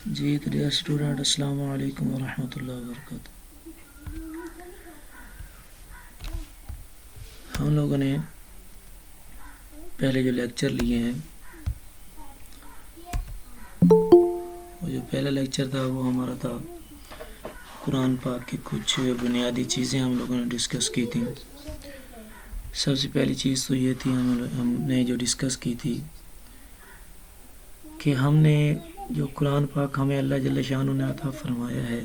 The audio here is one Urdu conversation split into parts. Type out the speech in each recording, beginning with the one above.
جی تو ڈیئر اسٹوڈنٹ، السلام علیکم ورحمۃ اللہ وبرکاتہ۔ ہم لوگوں نے پہلے جو لیکچر لیے ہیں، وہ جو پہلا لیکچر تھا وہ ہمارا تھا قرآن پاک کی کچھ بنیادی چیزیں ہم لوگوں نے ڈسکس کی تھیں۔ سب سے پہلی چیز تو یہ تھی ہم نے جو ڈسکس کی تھی کہ ہم نے جو قرآن پاک ہمیں اللہ جل شانہ نے عطا فرمایا ہے،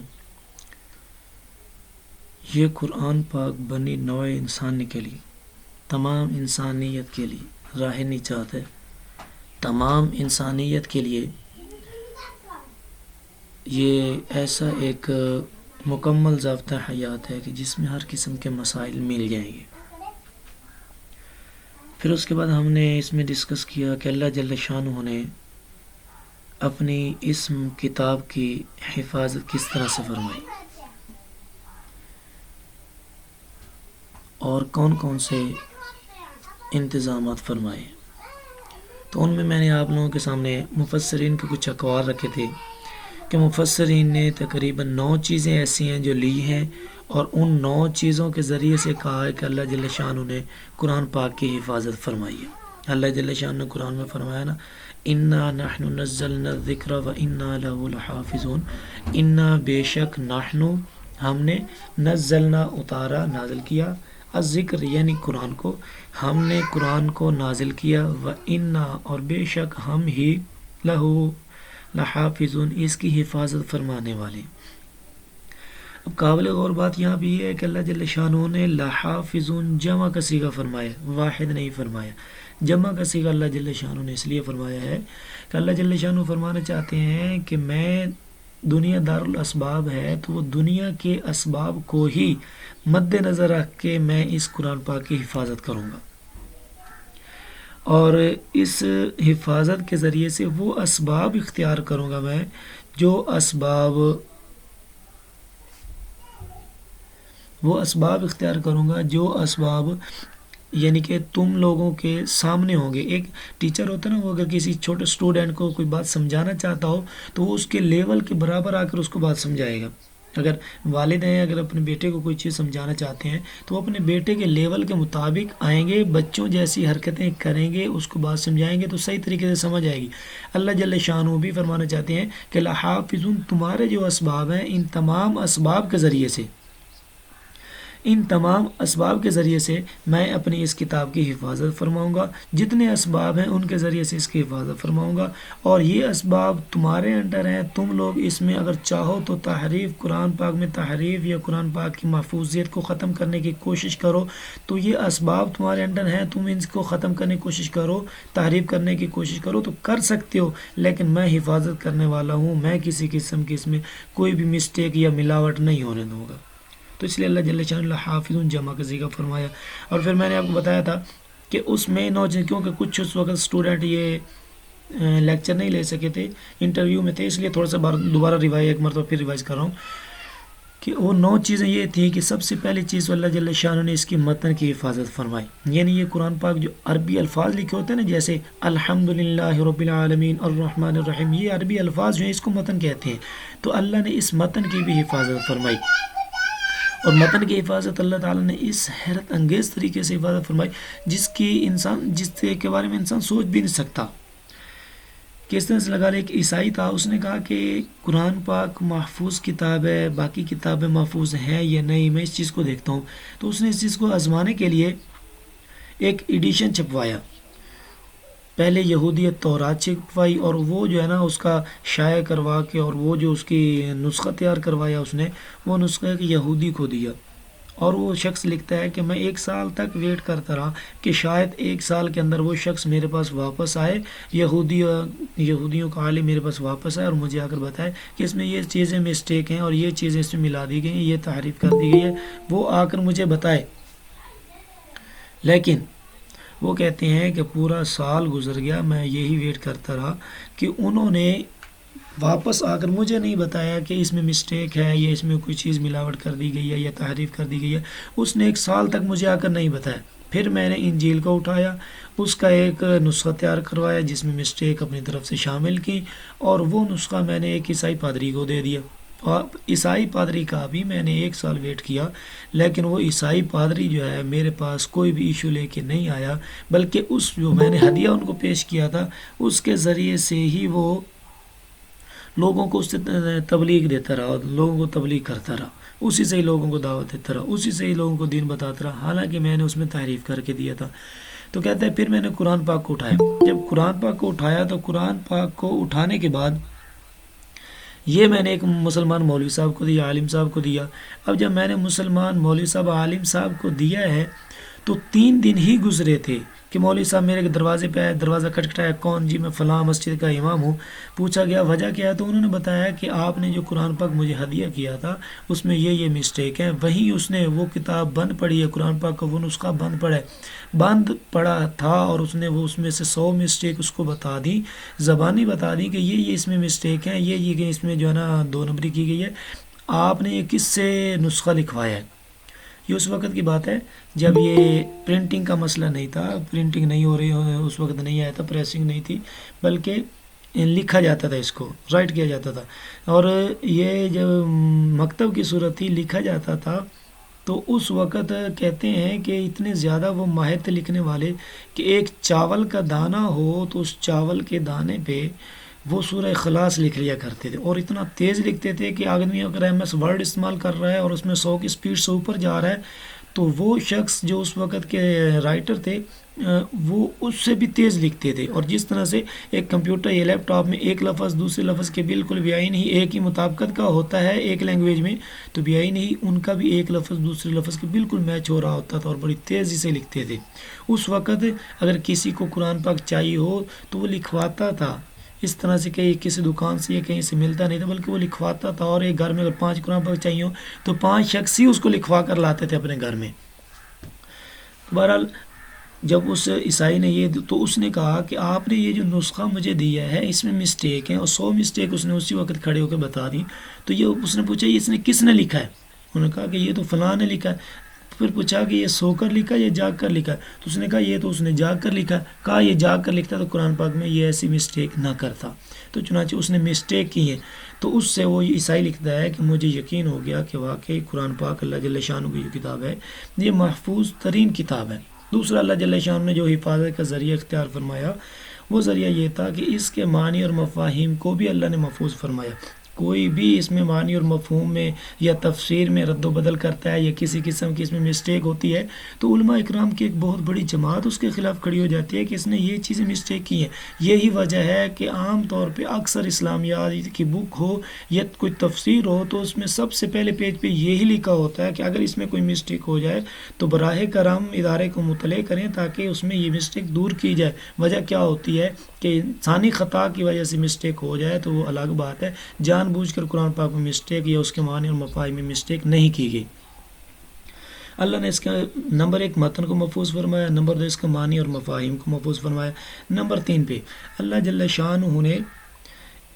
یہ قرآن پاک بنی نوع انسانی کے لیے، تمام انسانیت کے لیے راہ نجات ہے۔ تمام انسانیت کے لیے یہ ایسا ایک مکمل ضابطہ حیات ہے کہ جس میں ہر قسم کے مسائل مل جائیں گے۔ پھر اس کے بعد ہم نے اس میں ڈسکس کیا کہ اللہ جل شانہ نے اپنی اس کتاب کی حفاظت کس طرح سے فرمائی اور کون کون سے انتظامات فرمائے۔ تو ان میں نے آپ لوگوں کے سامنے مفسرین کے کچھ اقوال رکھے تھے کہ مفسرین نے تقریباً 9 چیزیں ایسی ہیں جو لی ہیں اور ان 9 چیزوں کے ذریعے سے کہا ہے کہ اللہ جل شانہ نے قرآن پاک کی حفاظت فرمائی ہے۔ اللہ جل شانہ نے قرآن میں فرمایا نا، انا نحن نزلنا الذکر و انا لہ لحافظون۔ انا بے شک، نحن ہم نے، نزلنا اتارا نازل کیا، الذکر یعنی قرآن کو، ہم نے قرآن کو نازل کیا، و انا اور بے شک ہم ہی، لہو لحافظون اس کی حفاظت فرمانے والے۔ اب قابل غور بات یہاں بھی یہ ہے کہ اللہ جل شانہ نے لحافظون جمع کا صیغہ فرمایا، واحد نہیں فرمایا۔ جمع کا صیغہ اللہ جل شانہ نے اس لیے فرمایا ہے کہ اللہ جل شانہ فرمانا چاہتے ہیں کہ میں، دنیا دار الاسباب ہے تو وہ دنیا کے اسباب کو ہی مد نظر رکھ کے میں اس قرآن پاک کی حفاظت کروں گا، اور اس حفاظت کے ذریعے سے وہ اسباب اختیار کروں گا میں، وہ اسباب اختیار کروں گا جو اسباب یعنی کہ تم لوگوں کے سامنے ہوں گے۔ ایک ٹیچر ہوتا ہے نا، وہ اگر کسی چھوٹے اسٹوڈنٹ کو کوئی بات سمجھانا چاہتا ہو تو وہ اس کے لیول کے برابر آ کر اس کو بات سمجھائے گا۔ اگر والد ہیں، اگر اپنے بیٹے کو کوئی چیز سمجھانا چاہتے ہیں تو وہ اپنے بیٹے کے لیول کے مطابق آئیں گے، بچوں جیسی حرکتیں کریں گے، اس کو بات سمجھائیں گے تو صحیح طریقے سے سمجھ آئے گی۔ اللہ جل شانہ بھی فرمانا چاہتے ہیں کہ لحافظون تمہارے جو اسباب ہیں، ان تمام اسباب کے ذریعے سے، ان تمام اسباب کے ذریعے سے میں اپنی اس کتاب کی حفاظت فرماؤں گا۔ جتنے اسباب ہیں ان کے ذریعے سے اس کی حفاظت فرماؤں گا، اور یہ اسباب تمہارے انڈر ہیں۔ تم لوگ اس میں اگر چاہو تو تحریف، قرآن پاک میں تحریف یا قرآن پاک کی محفوظیت کو ختم کرنے کی کوشش کرو تو یہ اسباب تمہارے انڈر ہیں، تم ان کو ختم کرنے کی کوشش کرو، تحریف کرنے کی کوشش کرو تو کر سکتے ہو، لیکن میں حفاظت کرنے والا ہوں، میں کسی قسم کی اس میں کوئی بھی مسٹیک یا ملاوٹ نہیں ہونے دوں گا۔ تو اس لیے اللہ جل شانہ حافظ جمع کا صیغہ فرمایا۔ اور پھر میں نے آپ کو بتایا تھا کہ اس میں کیونکہ کچھ اس وقت اسٹوڈنٹ یہ لیکچر نہیں لے سکے تھے، انٹرویو میں تھے، اس لیے تھوڑا سا دوبارہ ایک مرتبہ پھر ریوائز کر رہا ہوں کہ وہ 9 چیزیں یہ تھیں کہ سب سے پہلی چیز اللہ جل شانہ نے اس کی متن کی حفاظت فرمائی، یعنی یہ قرآن پاک جو عربی الفاظ لکھے ہوتے ہیں نا، جیسے الحمدللہ رب العالمین الرحمن الرحیم، یہ عربی الفاظ جو ہیں اس کو متن کہتے ہیں، تو اللہ نے اس متن کی بھی حفاظت فرمائی۔ اور متن کی حفاظت اللہ تعالیٰ نے اس حیرت انگیز طریقے سے حفاظت فرمائی جس کے بارے میں انسان سوچ بھی نہیں سکتا۔ کس طرح سے لگا لے، ایک عیسائی تھا، اس نے کہا کہ قرآن پاک محفوظ کتاب ہے، باقی کتابیں محفوظ ہیں یا نہیں، میں اس چیز کو دیکھتا ہوں۔ تو اس نے اس چیز کو آزمانے کے لیے ایک ایڈیشن چھپوایا، پہلے یہودیت تورات چھپوائی، اور وہ جو ہے نا اس کا شائع کروا کے، اور وہ جو اس کی نسخہ تیار کروایا اس نے، وہ نسخہ ایک یہودی کو دیا، اور وہ شخص لکھتا ہے کہ میں 1 سال تک ویٹ کرتا رہا کہ شاید 1 سال کے اندر وہ شخص میرے پاس واپس آئے، یہودیوں کا عالم میرے پاس واپس آئے اور مجھے آ کر بتائے کہ اس میں یہ چیزیں مسٹیک ہیں اور یہ چیزیں اس میں ملا دی گئی ہیں، یہ تحریف کر دی گئی ہے، وہ آ کر مجھے بتائے۔ لیکن وہ کہتے ہیں کہ پورا سال گزر گیا، میں یہی ویٹ کرتا رہا کہ انہوں نے واپس آ کر مجھے نہیں بتایا کہ اس میں مسٹیک ہے یا اس میں کوئی چیز ملاوٹ کر دی گئی ہے یا تحریف کر دی گئی ہے۔ اس نے 1 سال تک مجھے آ کر نہیں بتایا۔ پھر میں نے انجیل کو اٹھایا، اس کا ایک نسخہ تیار کروایا جس میں مسٹیک اپنی طرف سے شامل کی، اور وہ نسخہ میں نے ایک عیسائی پادری کو دے دیا۔ اور عیسائی پادری کا بھی میں نے 1 سال ویٹ کیا، لیکن وہ عیسائی پادری جو ہے میرے پاس کوئی بھی ایشو لے کے نہیں آیا، بلکہ اس جو میں نے ہدیہ ان کو پیش کیا تھا اس کے ذریعے سے ہی وہ لوگوں کو اس سے تبلیغ دیتا رہا، اور لوگوں کو تبلیغ کرتا رہا، اسی سے ہی لوگوں کو دعوت دیتا رہا، اسی سے ہی لوگوں کو دین بتاتا رہا، حالانکہ میں نے اس میں تحریف کر کے دیا تھا۔ تو کہتا ہے پھر میں نے قرآن پاک کو اٹھایا، جب قرآن پاک کو اٹھایا تو قرآن پاک کو اٹھانے کے بعد یہ میں نے ایک مسلمان مولوی صاحب کو دیا، عالم صاحب کو دیا۔ اب جب میں نے مسلمان مولوی صاحب عالم صاحب کو دیا ہے تو 3 دن ہی گزرے تھے کہ مولوی صاحب میرے دروازے پہ آئے، دروازہ کھٹکھٹایا، کون؟ جی میں فلاں مسجد کا امام ہوں۔ پوچھا گیا وجہ کیا ہے، تو انہوں نے بتایا کہ آپ نے جو قرآن پاک مجھے ہدیہ کیا تھا اس میں یہ مسٹیک ہے۔ وہیں اس نے وہ کتاب بند پڑھی ہے، قرآن پاک کا وہ نسخہ بند پڑا تھا، اور اس نے وہ اس میں سے 100 مسٹیک اس کو بتا دی، زبانی بتا دی کہ یہ اس میں مسٹیک ہیں، یہ کہ اس میں جو ہے نا 2 نمبری کی گئی ہے، آپ نے یہ کس سے نسخہ لکھوایا ہے؟ یہ اس وقت کی بات ہے جب یہ پرنٹنگ کا مسئلہ نہیں تھا، پرنٹنگ نہیں ہو رہی، اس وقت نہیں آیا تھا، پریسنگ نہیں تھی، بلکہ لکھا جاتا تھا، اس کو رائٹ کیا جاتا تھا، اور یہ جب مکتب کی صورت تھی لکھا جاتا تھا، تو اس وقت کہتے ہیں کہ اتنے زیادہ وہ ماہر تھے لکھنے والے کہ ایک چاول کا دانہ ہو تو اس چاول کے دانے پہ وہ سورہ اخلاص لکھ لیا کرتے تھے، اور اتنا تیز لکھتے تھے کہ آدمی اگر ایم ایس ورڈ استعمال کر رہا ہے اور اس میں 100 کی سپیڈ سے اوپر جا رہا ہے تو وہ شخص جو اس وقت کے رائٹر تھے وہ اس سے بھی تیز لکھتے تھے۔ اور جس طرح سے ایک کمپیوٹر یا لیپ ٹاپ میں ایک لفظ دوسرے لفظ کے بالکل بیائی نہیں ایک ہی مطابقت کا ہوتا ہے ایک لینگویج میں، تو بیائی نہیں ان کا بھی ایک لفظ دوسرے لفظ کے بالکل میچ ہو رہا ہوتا تھا، اور بڑی تیزی سے لکھتے تھے۔ اس وقت اگر کسی کو قرآن پاک چاہیے ہو تو وہ لکھواتا تھا، اس طرح سے کہ کسی دکان سے یا کہیں سے ملتا نہیں تھا، بلکہ وہ لکھواتا تھا، اور ایک گھر میں اگر 5 قرآن پاک چاہیے ہو تو 5 شخص ہی اس کو لکھوا کر لاتے تھے اپنے گھر میں۔ بہرحال جب اس عیسائی نے یہ تو اس نے کہا کہ آپ نے یہ جو نسخہ مجھے دیا ہے اس میں مسٹیک ہیں، اور 100 مسٹیک اس نے اسی وقت کھڑے ہو کے بتا دی۔ تو یہ اس نے پوچھا یہ اس نے کس نے لکھا ہے؟ انہوں نے کہا کہ یہ تو فلاں نے لکھا ہے۔ پھر پوچھا کہ یہ سو کر لکھا یا جاگ کر لکھا ہے؟ تو اس نے کہا یہ تو اس نے جاگ کر لکھا ہے۔ کہا یہ جاگ کر لکھتا تو قرآن پاک میں یہ ایسی مسٹیک نہ کرتا، تو چنانچہ اس نے مسٹیک کی ہے۔ تو اس سے وہ عیسائی لکھتا ہے کہ مجھے یقین ہو گیا کہ واقعی قرآن پاک اللہ جل شانہ کی جو کتاب ہے یہ محفوظ ترین کتاب ہے۔ دوسرا اللہ جل شانہ نے جو حفاظت کا ذریعہ اختیار فرمایا وہ ذریعہ یہ تھا کہ اس کے معنی اور مفاہیم کو بھی اللہ نے محفوظ فرمایا۔ کوئی بھی اس میں معنی اور مفہوم میں یا تفسیر میں رد و بدل کرتا ہے یا کسی قسم کی اس میں مسٹیک ہوتی ہے تو علماء اکرام کی ایک بہت بڑی جماعت اس کے خلاف کھڑی ہو جاتی ہے کہ اس نے یہ چیزیں مسٹیک کی ہیں۔ یہی وجہ ہے کہ عام طور پہ اکثر اسلامیات کی بک ہو یا کوئی تفسیر ہو تو اس میں سب سے پہلے پیج پہ یہی لکھا ہوتا ہے کہ اگر اس میں کوئی مسٹیک ہو جائے تو براہ کرم ادارے کو مطلع کریں تاکہ اس میں یہ مسٹیک دور کی جائے۔ وجہ کیا ہوتی ہے کہ انسانی خطا کی وجہ سے مسٹیک ہو جائے تو وہ الگ بات ہے، جان بوجھ کر قرآن پاک میں مسٹیک یا اس کے معنی اور مفاہیم میں مسٹیک نہیں کی گئی۔ اللہ نے اس کا نمبر 1 متن کو محفوظ فرمایا، نمبر 2 اس کا معنی اور مفاہیم کو محفوظ فرمایا، نمبر 3 پہ اللہ جل شانہ نے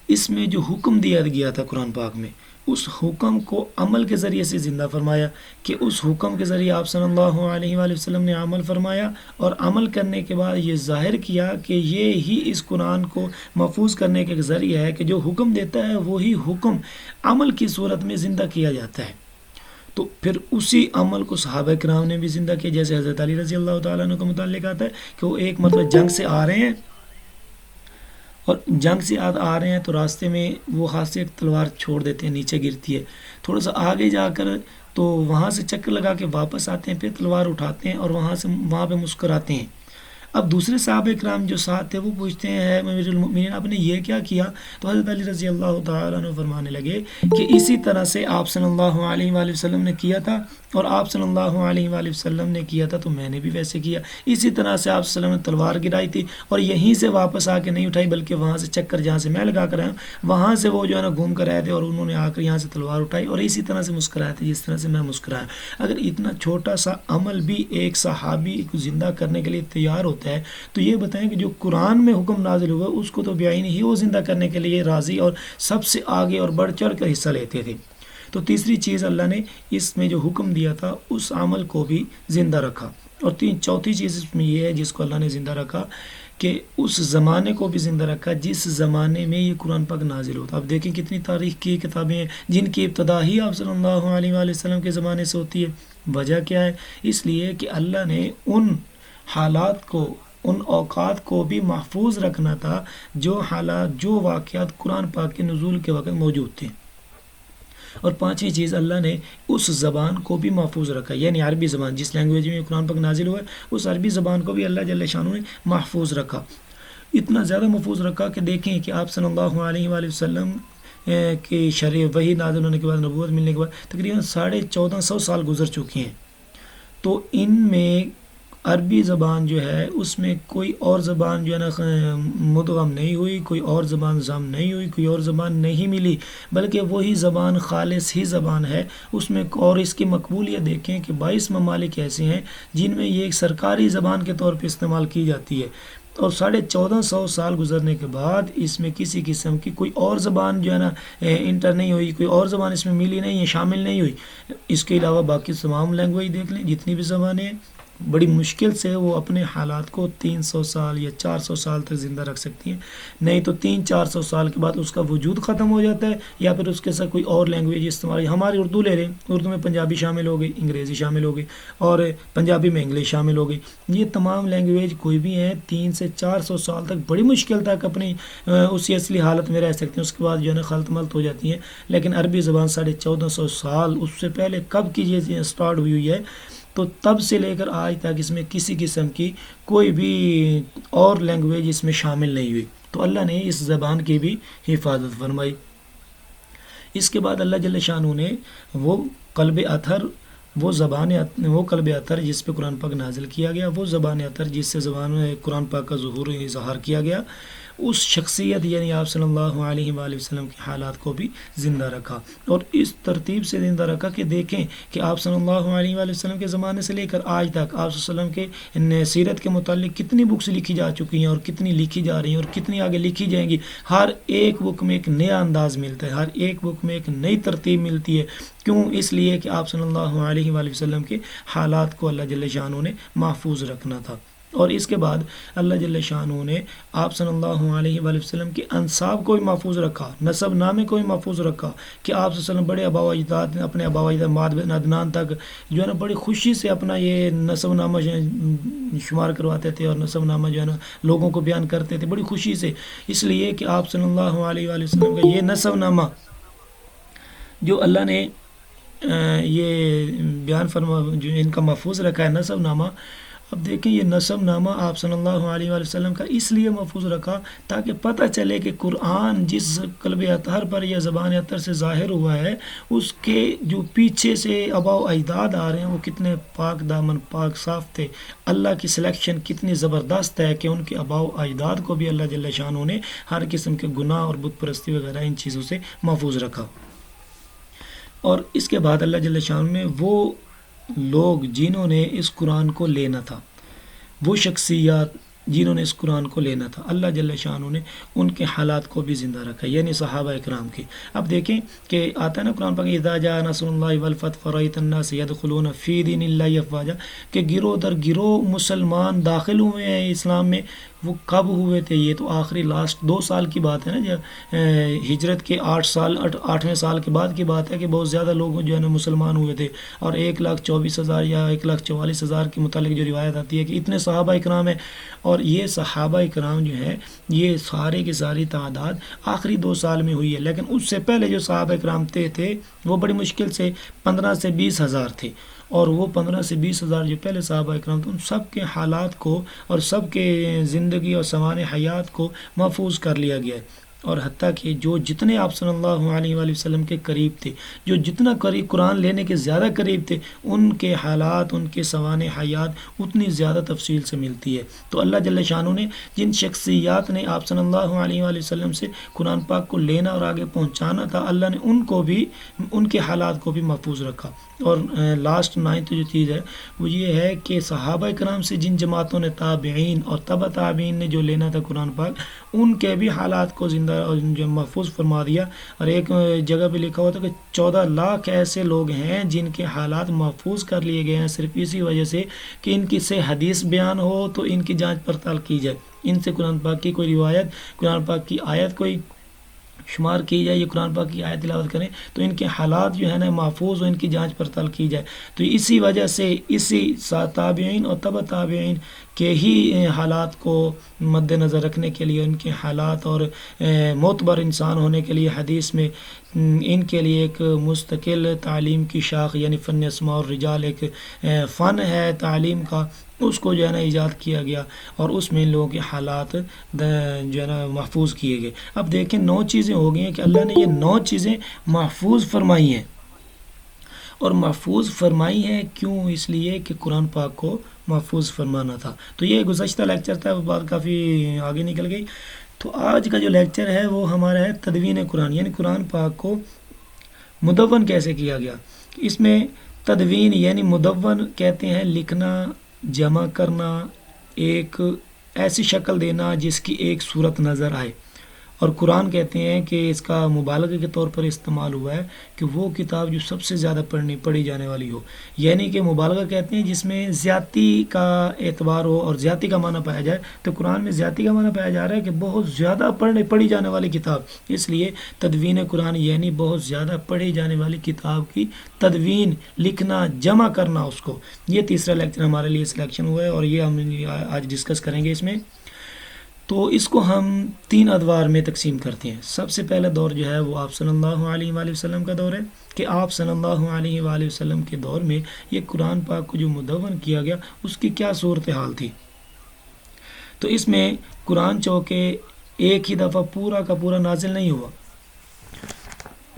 اس میں جو حکم دیا گیا تھا قرآن پاک میں اس حکم کو عمل کے ذریعے سے زندہ فرمایا، کہ اس حکم کے ذریعے آپ صلی اللہ علیہ وآلہ وسلم نے عمل فرمایا، اور عمل کرنے کے بعد یہ ظاہر کیا کہ یہ ہی اس قرآن کو محفوظ کرنے کے ذریعہ ہے کہ جو حکم دیتا ہے وہی حکم عمل کی صورت میں زندہ کیا جاتا ہے۔ تو پھر اسی عمل کو صحابہ کرام نے بھی زندہ کیا، جیسے حضرت علی رضی اللہ تعالیٰ عنہ کے متعلق آتا ہے کہ وہ ایک مرتبہ جنگ سے آ رہے ہیں، اور جنگ سے آ رہے ہیں تو راستے میں وہ ہاتھ سے ایک تلوار چھوڑ دیتے ہیں، نیچے گرتی ہے، تھوڑا سا آگے جا کر تو وہاں سے چکر لگا کے واپس آتے ہیں، پھر تلوار اٹھاتے ہیں اور وہاں پہ مسکراتے ہیں۔ اب دوسرے صحابہ کرام جو ساتھ تھے وہ پوچھتے ہیں امیر المؤمنین آپ نے یہ کیا کیا؟ تو حضرت علی رضی اللہ تعالیٰ عنہ فرمانے لگے کہ اسی طرح سے آپ صلی اللہ علیہ وآلہ وسلم نے کیا تھا، اور آپ صلی اللہ علیہ وآلہ وسلم نے کیا تھا تو میں نے بھی ویسے کیا۔ اسی طرح سے آپ صلی اللہ علیہ وسلم نے تلوار گرائی تھی اور یہیں سے واپس آ کے نہیں اٹھائی، بلکہ وہاں سے چکر جہاں سے میں لگا کر آیا ہوں وہاں سے وہ جو ہے نا گھوم کر آئے تھے، اور انہوں نے آ کر یہاں سے تلوار اٹھائی اور اسی طرح سے مسکرائے تھے جس طرح سے میں مسکرایا۔ اگر اتنا چھوٹا سا عمل بھی ایک صحابی کو زندہ کرنے کے لیے تیار ہوتا ہے تو یہ بتائیں کہ جو قرآن میں حکم نازل ہوا اس کو تو بیائی نہیں وہ زندہ کرنے کے لیے راضی اور سب سے آگے اور بڑھ چڑھ کر حصہ لیتے تھے۔ تو تیسری چیز اللہ نے اس میں جو حکم دیا تھا اس عمل کو بھی زندہ رکھا۔ اور چوتھی چیز اس میں یہ ہے جس کو اللہ نے زندہ رکھا کہ اس زمانے کو بھی زندہ رکھا جس زمانے میں یہ قرآن پاک نازل ہوتا. اب دیکھیں کتنی تاریخ کی کتابیں ہیں جن کی ابتدا ہی آپ صلی اللہ علیہ وآلہ وسلم کے زمانے سے ہوتی ہے. وجہ کیا ہے؟ اس لیے کہ اللہ نے ان حالات کو، ان اوقات کو بھی محفوظ رکھنا تھا جو حالات، جو واقعات قرآن پاک کے نزول کے وقت موجود تھے. اور پانچویں چیز، اللہ نے اس زبان کو بھی محفوظ رکھا، یعنی عربی زبان جس لینگویج میں قرآن پاک نازل ہوا ہے اس عربی زبان کو بھی اللہ جل شانہ نے محفوظ رکھا. اتنا زیادہ محفوظ رکھا کہ دیکھیں کہ آپ صلی اللہ علیہ وآلہ وسلم کی شرع وحی نازل ہونے کے بعد، نبوت ملنے کے بعد تقریباً 1450 سال گزر چکی ہیں. تو ان میں عربی زبان جو ہے اس میں کوئی اور زبان جو ہے نا مدغم نہیں ہوئی، کوئی اور زبان ضم نہیں ہوئی، کوئی اور زبان نہیں ملی، بلکہ وہی زبان خالص ہی زبان ہے اس میں. اور اس کی مقبولیت دیکھیں کہ 22 ممالک ایسے ہیں جن میں یہ ایک سرکاری زبان کے طور پہ استعمال کی جاتی ہے. اور 1450 سال گزرنے کے بعد اس میں کسی قسم کی کوئی اور زبان جو ہے نا انٹر نہیں ہوئی، کوئی اور زبان اس میں ملی نہیں ہے، شامل نہیں ہوئی. اس کے علاوہ باقی تمام لینگویج دیکھ لیں، جتنی بھی زبانیں ہیں بڑی مشکل سے وہ اپنے حالات کو 300 سال یا 400 سال تک زندہ رکھ سکتی ہیں. نہیں تو 300-400 سال کے بعد اس کا وجود ختم ہو جاتا ہے، یا پھر اس کے ساتھ کوئی اور لینگویج استعمال. ہماری اردو لے لیں، اردو میں پنجابی شامل ہو گئی، انگریزی شامل ہو گئی، اور پنجابی میں انگلش شامل ہو گئی. یہ تمام لینگویج کوئی بھی ہیں 300 سے 400 سال تک بڑی مشکل تک اپنی اسی اصلی حالت میں رہ سکتی ہیں، اس کے بعد جو ہے نا خلط ملط ہو جاتی ہیں. لیکن عربی زبان 1450 سال، اس سے پہلے کب کی یہ سٹارٹ ہوئی ہے، تو تب سے لے کر آج تک اس میں کسی قسم کی کوئی بھی اور لینگویج اس میں شامل نہیں ہوئی. تو اللہ نے اس زبان کی بھی حفاظت فرمائی. اس کے بعد اللہ جل شانہ نے وہ قلب اطہر، وہ زبان، وہ قلب اطہر جس پہ قرآن پاک نازل کیا گیا، وہ زبان اطہر جس سے زبان قرآن پاک کا ظہور اظہار کیا گیا، اس شخصیت یعنی آپ صلی اللہ علیہ وآلہ وسلم کے حالات کو بھی زندہ رکھا. اور اس ترتیب سے زندہ رکھا کہ دیکھیں کہ آپ صلی اللہ علیہ وآلہ وسلم کے زمانے سے لے کر آج تک آپ صلی اللہ علیہ وسلم کے سیرت کے متعلق کتنی بکس لکھی جا چکی ہیں، اور کتنی لکھی جا رہی ہیں، اور کتنی آگے لکھی جائیں گی. ہر ایک بک میں ایک نیا انداز ملتا ہے، ہر ایک بک میں ایک نئی ترتیب ملتی ہے. کیوں؟ اس لیے کہ آپ صلی اللہ علیہ وآلہ وسلم کے حالات کو اللہ جل شانہ نے محفوظ رکھنا تھا. اور اس کے بعد اللہ جل شانہ نے آپ صلی اللہ علیہ وآلہ وسلم کے انساب کو بھی محفوظ رکھا، نسب نامے کو بھی محفوظ رکھا کہ آپ صلی اللہ علیہ وسلم بڑے آبا و اجداد، اپنے آبا و اجداد ماد بن عدنان تک جو ہے نا بڑی خوشی سے اپنا یہ نسب نامہ شمار کرواتے تھے، اور نسب نامہ جو ہے نا لوگوں کو بیان کرتے تھے بڑی خوشی سے. اس لیے کہ آپ صلی اللہ علیہ وآلہ وسلم کا یہ نسب نامہ جو اللہ نے یہ بیان فرما، جو ان کا محفوظ رکھا ہے نسب نامہ. اب دیکھیں یہ نسب نامہ آپ صلی اللہ علیہ وآلہ وسلم کا اس لیے محفوظ رکھا تاکہ پتہ چلے کہ قرآن جس قلب اطہر پر یا زبان اطہر سے ظاہر ہوا ہے، اس کے جو پیچھے سے آبا و اجداد آ رہے ہیں وہ کتنے پاک دامن، پاک صاف تھے. اللہ کی سلیکشن کتنی زبردست ہے کہ ان کے آبا و اجداد کو بھی اللہ جل شانہ نے ہر قسم کے گناہ اور بت پرستی وغیرہ ان چیزوں سے محفوظ رکھا. اور اس کے بعد اللہ جل شانہ نے وہ لوگ جنہوں نے اس قرآن کو لینا تھا، وہ شخصیات جنہوں نے اس قرآن کو لینا تھا، اللہ جل شانہ نے ان کے حالات کو بھی زندہ رکھا، یعنی صحابہ اکرام کی. اب دیکھیں کہ آتا ہے نا قرآن پاک اذا جاء نصر اللہ والفتح فرأیت الناس يدخلون فی دین اللہ افواجا، کہ گروہ در گروہ مسلمان داخل ہوئے ہیں اسلام میں. وہ کب ہوئے تھے؟ یہ تو آخری لاسٹ 2 سال کی بات ہے نا، جب ہجرت کے 8ویں سال کے بعد کی بات ہے کہ بہت زیادہ لوگ جو ہے نا مسلمان ہوئے تھے. اور 1,24,000 یا 1,44,000 کے متعلق جو روایت آتی ہے کہ اتنے صحابہ اکرام ہیں. اور یہ صحابہ اکرام جو ہے یہ سارے کی ساری تعداد آخری 2 سال میں ہوئی ہے. لیکن اس سے پہلے جو صحابہ اکرام تھے وہ بڑی مشکل سے 15 سے 20 ہزار تھے. اور وہ 15 سے 20 ہزار جو پہلے صحابہ اکرام تھے ان سب کے حالات کو اور سب کے زندگی اور سوانح حیات کو محفوظ کر لیا گیا ہے. اور حتیٰ کہ جو جتنے آپ صلی اللہ علیہ وآلہ وسلم کے قریب تھے، جو جتنا قریب قرآن لینے کے زیادہ قریب تھے، ان کے حالات، ان کے سوانح حیات اتنی زیادہ تفصیل سے ملتی ہے. تو اللہ جل شانہ نے جن شخصیات نے آپ صلی اللہ علیہ وآلہ وسلم سے قرآن پاک کو لینا اور آگے پہنچانا تھا، اللہ نے ان کو بھی، ان کے حالات کو بھی محفوظ رکھا. اور لاسٹ 9 جو چیز ہے وہ یہ ہے کہ صحابہ کرام سے جن جماعتوں نے، تابعین اور تبع تابعین نے جو لینا تھا قرآن پاک، ان کے بھی حالات کو زندہ اندر جو محفوظ فرما دیا. اور ایک جگہ پہ لکھا ہوا تھا کہ 14 لاکھ ایسے لوگ ہیں جن کے حالات محفوظ کر لیے گئے ہیں صرف اسی وجہ سے کہ ان کی سے حدیث بیان ہو تو ان کی جانچ پڑتال کی جائے، ان سے قرآن پاک کی کوئی روایت، قرآن پاک کی آیت کوئی شمار کی جائے، یہ قرآن پاک کی آیت تلاوت کریں تو ان کے حالات جو ہے نا محفوظ ہو، ان کی جانچ پڑتال کی جائے. تو اسی وجہ سے اسی تابعین اور تبع تابعین کے ہی حالات کو مد نظر رکھنے کے لیے، ان کے حالات اور معتبر انسان ہونے کے لیے حدیث میں ان کے لیے ایک مستقل تعلیم کی شاخ یعنی فن اسماء الرجال ایک فن ہے تعلیم کا، اس کو جو ہے نا ایجاد کیا گیا اور اس میں ان لوگوں کے حالات جو ہے نا محفوظ کیے گئے. اب دیکھیں 9 چیزیں ہو گئی ہیں کہ اللہ نے یہ 9 چیزیں محفوظ فرمائی ہیں. اور محفوظ فرمائی ہیں کیوں؟ اس لیے کہ قرآن پاک کو محفوظ فرمانا تھا. تو یہ گزشتہ لیکچر تھا، وہ بات کافی آگے نکل گئی. تو آج کا جو لیکچر ہے وہ ہمارا ہے تدوین قرآن، یعنی قرآن پاک کو مدون کیسے کیا گیا. اس میں تدوین یعنی مدون کہتے ہیں لکھنا، جمع کرنا، ایک ایسی شکل دینا جس کی ایک صورت نظر آئے. اور قرآن کہتے ہیں کہ اس کا مبالغے کے طور پر استعمال ہوا ہے کہ وہ کتاب جو سب سے زیادہ پڑھی جانے والی ہو، یعنی کہ مبالغہ کہتے ہیں جس میں زیادتی کا اعتبار ہو اور زیادتی کا معنی پایا جائے. تو قرآن میں زیادتی کا معنی پایا جا رہا ہے کہ بہت زیادہ پڑھی جانے والی کتاب، اس لیے تدوین قرآن یعنی بہت زیادہ پڑھی جانے والی کتاب کی تدوین، لکھنا، جمع کرنا اس کو. یہ تیسرا لیکچر ہمارے لیے سلیکشن ہوا ہے اور یہ ہم آج ڈسکس کریں گے اس میں. تو اس کو ہم 3 ادوار میں تقسیم کرتے ہیں. سب سے پہلا دور جو ہے وہ آپ صلی اللہ علیہ وآلہ وسلم کا دور ہے کہ آپ صلی اللہ علیہ وآلہ وسلم کے دور میں یہ قرآن پاک کو جو مدون کیا گیا اس کی کیا صورتحال تھی. تو اس میں قرآن چونکہ ایک ہی دفعہ پورا کا پورا نازل نہیں ہوا،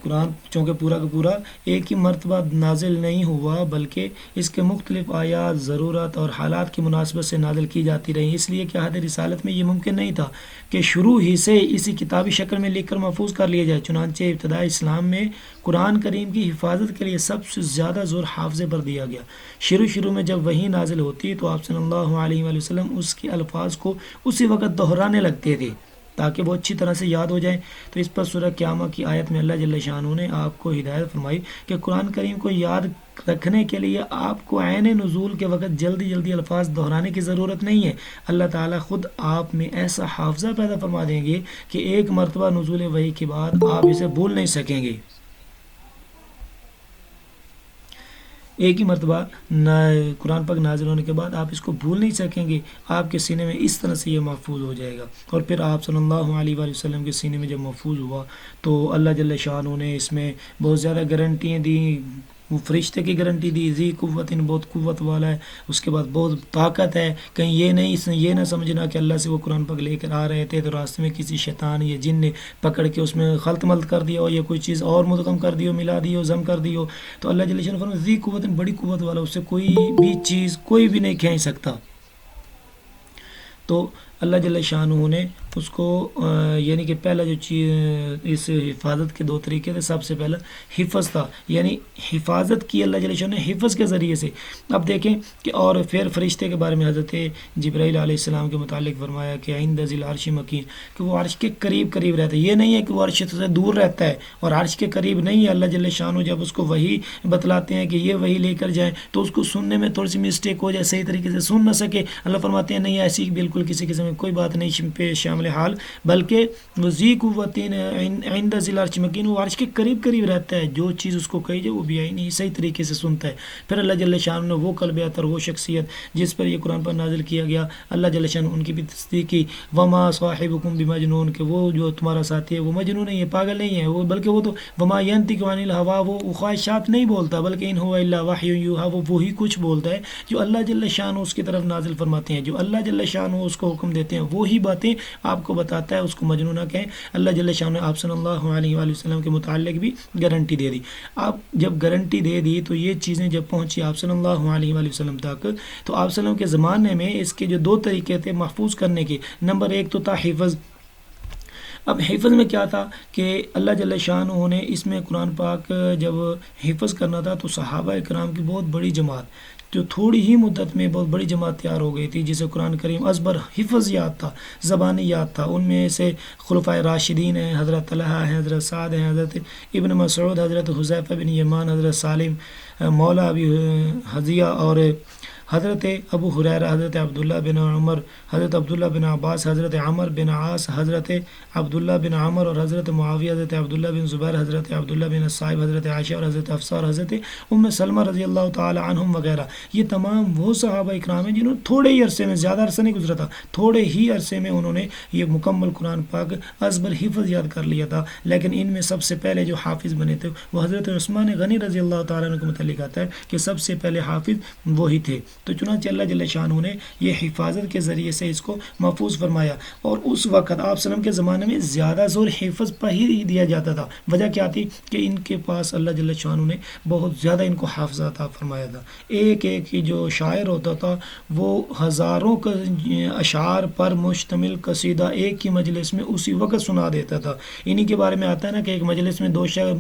قرآن چونکہ پورا کا پورا ایک ہی مرتبہ نازل نہیں ہوا، بلکہ اس کے مختلف آیات ضرورت اور حالات کی مناسبت سے نازل کی جاتی رہیں. اس لیے کہ عہد رسالت میں یہ ممکن نہیں تھا کہ شروع ہی سے اسی کتابی شکل میں لکھ کر محفوظ کر لیا جائے. چنانچہ ابتدائی اسلام میں قرآن کریم کی حفاظت کے لیے سب سے زیادہ زور حافظے پر دیا گیا. شروع میں جب وحی نازل ہوتی تو آپ صلی اللہ علیہ وآلہ وسلم اس کے الفاظ کو اسی وقت دہرانے لگتے تھے تاکہ وہ اچھی طرح سے یاد ہو جائیں. تو اس پر سورہ قیامہ کی آیت میں اللہ جل شانہ نے آپ کو ہدایت فرمائی کہ قرآن کریم کو یاد رکھنے کے لیے آپ کو عین نزول کے وقت جلدی الفاظ دہرانے کی ضرورت نہیں ہے. اللہ تعالیٰ خود آپ میں ایسا حافظہ پیدا فرما دیں گے کہ ایک مرتبہ نزول وحی کے بعد آپ اسے بھول نہیں سکیں گے. ایک ہی مرتبہ قرآن پاک نازل ہونے کے بعد آپ اس کو بھول نہیں سکیں گے. آپ کے سینے میں اس طرح سے یہ محفوظ ہو جائے گا. اور پھر آپ صلی اللہ علیہ وآلہ وسلم کے سینے میں جب محفوظ ہوا تو اللہ جل شانہ نے اس میں بہت زیادہ گارنٹیاں دیں. وہ فرشتے کی گارنٹی دی، ذی قوت، بہت قوت والا ہے، اس کے بعد بہت طاقت ہے. کہیں یہ نہ سمجھنا کہ اللہ سے وہ قرآن پاک لے کر آ رہے تھے تو راستے میں کسی شیطان یا جن نے پکڑ کے اس میں خلط ملط کر دیا ہو یا کوئی چیز اور مدغم کر دی ہو، ملا دی ہو، ضم کر دی ہو. تو اللہ جل شانہ فرماتا ہے ذی قوت، بڑی قوت والا، اس سے کوئی بھی چیز کوئی بھی نہیں کھینچ سکتا. تو اللہ جل شانہ نے اس کو یعنی کہ پہلا جو چیز اس حفاظت کے 2 طریقے تھے. سب سے پہلا حفظ تھا، یعنی حفاظت کی اللہ جل شانہ نے حفظ کے ذریعے سے. اب دیکھیں کہ اور پھر فرشتے کے بارے میں حضرت جبرائیل علیہ السلام کے متعلق فرمایا کہ عند ذی العرش مکین، کہ وہ عرش کے قریب رہتا ہے. یہ نہیں ہے کہ وہ عرش سے دور رہتا ہے اور عرش کے قریب نہیں ہے. اللہ جل شانہ جب اس کو وحی بتلاتے ہیں کہ یہ وحی لے کر جائیں تو اس کو سننے میں تھوڑی سی مسٹیک ہو جائے، صحیح طریقے سے سن نہ سکے. اللہ فرماتے ہیں نہیں، ایسی بالکل کسی قسم میں کوئی بات نہیں پہ شامل حال، بلکہ وہ ذی قوتین عند ذی العرش مکین، وہ عرش کے قریب رہتا ہے. جو چیز اس کو کہی جائے وہ بھی نہیں صحیح طریقے سے سنتا ہے. پھر اللہ جل شانہ نے وہ قلب اطہر، وہ شخصیت جس پر یہ قرآن پر نازل کیا گیا، اللہ جل شانہ ان کی بھی تصدیق کی. وما صاحبکم بمجنون، کہ وہ جو تمہارا ساتھی ہے وہ مجنون نہیں ہے، پاگل نہیں ہے وہ، بلکہ وہ تو وما ینطق عن الہوا، وہ خواہشات نہیں بولتا، بلکہ ان ہوا الا وحی یوحی، وہ وہی کچھ بولتا ہے جو اللہ جل شانہ اس کی طرف نازل فرماتے ہیں. جو اللہ جل شانہ اس کو حکم دیتے ہیں وہی باتیں آپ کو بتاتا ہے. اس کو مجنون نہ کہیں. اللہ جل شانہ نے آپ صلی اللہ علیہ وآلہ وسلم کے متعلق بھی گارنٹی دے دی. آپ جب گارنٹی دے دی تو یہ چیزیں جب پہنچی آپ صلی اللہ علیہ وآلہ وسلم تک، تو آپ صلی اللہ علیہ وسلم کے زمانے میں اس کے جو 2 طریقے تھے محفوظ کرنے کے. نمبر 1 تو تھا حفظ. اب حفظ میں کیا تھا کہ اللہ جل شانہ نے اس میں قرآن پاک جب حفظ کرنا تھا تو صحابہ کرام کی بہت بڑی جماعت جو تھوڑی ہی مدت میں بہت بڑی جماعت تیار ہو گئی تھی جسے قرآن کریم ازبر حفظ یاد تھا، زبانی یاد تھا۔ ان میں سے خلفائے راشدین ہیں، حضرت طلحہ ہیں، حضرت سعد ہیں، حضرت ابن مسعود، حضرت حذیفہ بن یمان، حضرت سالم مولا ابی حذیہ، اور حضرت ابو ہریرہ، حضرت عبداللہ بن عمر، حضرت عبداللہ بن عباس، حضرت عمر بن عاص، حضرت عبداللہ بن عمر اور حضرت معاویہ، حضرت عبداللہ بن زبیر، حضرت عبداللہ بن الصائب، حضرت عائشہ اور حضرت حفصہ اور حضرت ام سلمہ رضی اللہ تعالی عنہم وغیرہ۔ یہ تمام وہ صحابہ اکرام ہیں جنہوں نے تھوڑے ہی عرصے میں، زیادہ عرصہ نہیں گزرا تھا، تھوڑے ہی عرصے میں انہوں نے یہ مکمل قرآن پاک ازبر حفظ یاد کر لیا تھا۔ لیکن ان میں سب سے پہلے جو حافظ بنے تھے وہ حضرت عثمان غنی رضی اللہ تعالیٰ عنہ کے متعلق آتا ہے کہ سب سے پہلے حافظ وہی تھے۔ تو چنانچہ اللہ جل شانہ نے یہ حفاظت کے ذریعے سے اس کو محفوظ فرمایا۔ اور اس وقت آپ وسلم کے زمانے میں زیادہ زور حفظ پر ہی دیا جاتا تھا۔ وجہ کیا تھی کہ ان کے پاس اللہ جل شانہ نے بہت زیادہ ان کو حافظ عطا فرمایا تھا۔ ایک ایک جو شاعر ہوتا تھا وہ ہزاروں اشعار پر مشتمل قصیدہ ایک ہی مجلس میں اسی وقت سنا دیتا تھا۔ انہی کے بارے میں آتا ہے نا کہ ایک مجلس میں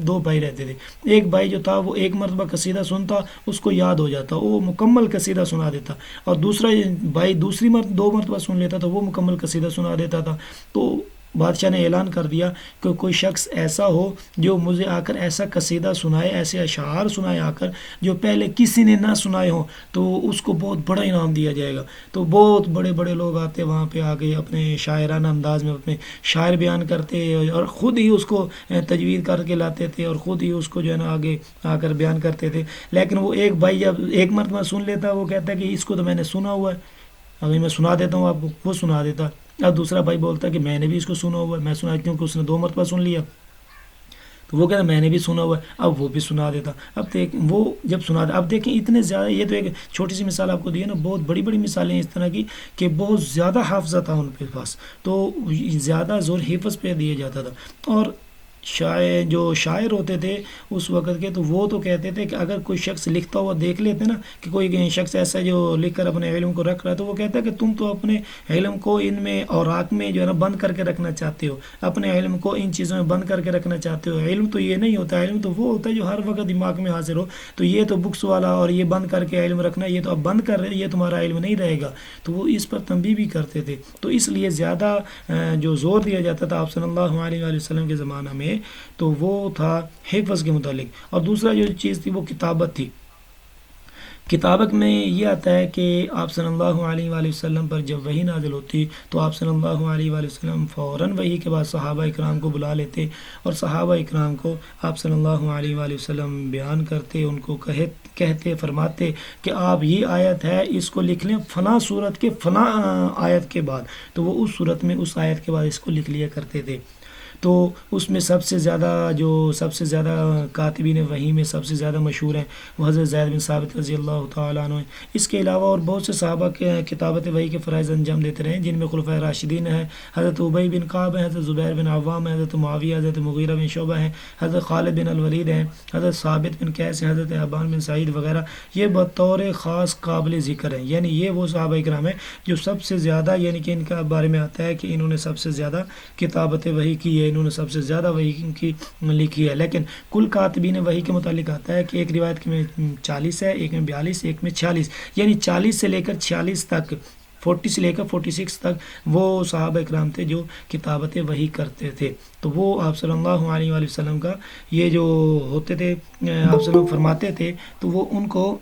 دو بھائی رہتے تھے، ایک بھائی جو تھا وہ ایک مرتبہ قصیدہ سنتا، اس کو یاد ہو جاتا، وہ مکمل قصیدہ سنا دیتا، اور دوسرا بھائی دو مرتبہ سن لیتا تو وہ مکمل قصیدہ سنا دیتا تھا۔ تو بادشاہ نے اعلان کر دیا کہ کوئی شخص ایسا ہو جو مجھے آ کر ایسا قصیدہ سنائے، ایسے اشعار سنائے آ کر جو پہلے کسی نے نہ سنائے ہوں، تو اس کو بہت بڑا انعام دیا جائے گا۔ تو بہت بڑے بڑے لوگ آتے وہاں پہ آگے اپنے شاعرانہ انداز میں اپنے شاعر بیان کرتے اور خود ہی اس کو تجوید کر کے لاتے تھے اور خود ہی اس کو جو ہے نا آگے آ کر بیان کرتے تھے۔ لیکن وہ ایک بھائی جب ایک مرتبہ سن لیتا وہ کہتا ہے کہ اس کو تو میں نے سنا ہوا ہے، ابھی میں سنا دیتا ہوں آپ کو، وہ سنا دیتا۔ اب دوسرا بھائی بولتا ہے کہ میں نے بھی اس کو سنا ہوا ہے، میں سنا کیونکہ اس نے 2 مرتبہ سن لیا، تو وہ کہتا میں نے بھی سنا ہوا ہے، اب وہ بھی سنا دیتا۔ اب وہ جب سنا دے، اب دیکھیں اتنے زیادہ، یہ تو ایک چھوٹی سی مثال آپ کو دی ہے نا، بہت بڑی بڑی مثالیں اس طرح کی کہ بہت زیادہ حافظہ تھا ان کے پاس، تو زیادہ زور حفظ پہ دیا جاتا تھا۔ اور جو شاعر ہوتے تھے اس وقت کے، تو وہ تو کہتے تھے کہ اگر کوئی شخص لکھتا ہوا دیکھ لیتے نا کہ کوئی شخص ایسا جو لکھ کر اپنے علم کو رکھ رہا ہے، تو وہ کہتا ہے کہ تم تو اپنے علم کو ان میں اوراق میں جو ہے نا بند کر کے رکھنا چاہتے ہو، اپنے علم کو ان چیزوں میں بند کر کے رکھنا چاہتے ہو۔ علم تو یہ نہیں ہوتا، علم تو وہ ہوتا ہے جو ہر وقت دماغ میں حاضر ہو، تو یہ تو بکس والا اور یہ بند کر کے علم رکھنا، یہ تو اب بند کر رہے، یہ تمہارا علم نہیں رہے گا۔ تو وہ اس پر تنبیہ بھی کرتے تھے۔ تو اس لیے زیادہ جو زور دیا جاتا تھا آپ صلی اللہ علیہ وآلہ وسلم کے زمانہ میں، تو وہ تھا حفظ کے متعلق۔ اور دوسرا جو چیز تھی وہ کتابت تھی۔ کتابت میں یہ آتا ہے کہ آپ صلی اللہ علیہ وآلہ وسلم پر جب وحی نازل ہوتی تو آپ صلی اللہ علیہ وآلہ وسلم فوراً وحی کے بعد صحابہ اکرام کو بلا لیتے اور صحابہ اکرام کو آپ صلی اللہ علیہ وآلہ وسلم بیان کرتے، ان کو کہتے فرماتے کہ آپ یہ آیت ہے اس کو لکھ لیں فلاں صورت کے فلاں آیت کے بعد، تو وہ اس صورت میں اس آیت کے بعد اس کو لکھ لیا کرتے تھے۔ تو اس میں سب سے زیادہ کاتبین وحی میں سب سے زیادہ مشہور ہیں وہ حضرت زید بن ثابت رضی اللہ تعالیٰ عنہ ہیں۔ اس کے علاوہ اور بہت سے صحابہ کتابت وحی کے فرائض انجام دیتے رہے، جن میں خلفائے راشدین ہیں، حضرت ابی بن کعب ہیں، حضرت زبیر بن عوام ہیں، حضرت معاویہ، حضرت مغیرہ بن شعبہ ہیں، حضرت خالد بن الولید ہیں، حضرت ثابت بن قیس ہیں، حضرت ابان بن سعید وغیرہ۔ یہ بطور خاص قابل ذکر ہیں، یعنی یہ وہ صحابہ اکرام ہیں جو سب سے زیادہ، یعنی کہ ان کا بارے میں آتا ہے کہ انہوں نے سب سے زیادہ کتابت وحی کی ہے، انہوں نے سب سے زیادہ وحی کی لکھی ہے۔ لیکن کل کاتبین وحی کے متعلق آتا ہے کہ ایک روایت میں 40 ہے، ایک میں 42، ایک میں 46، یعنی 40 سے لے کر 46 تک، 40 سے لے کر 46 تک وہ صحابہ اکرام تھے جو کتابت وحی کرتے تھے۔ تو وہ آپ صلی اللہ علیہ وآلہ وسلم کا یہ جو ہوتے تھے، آپ صلی اللہ علیہ وسلم فرماتے تھے تو وہ ان کو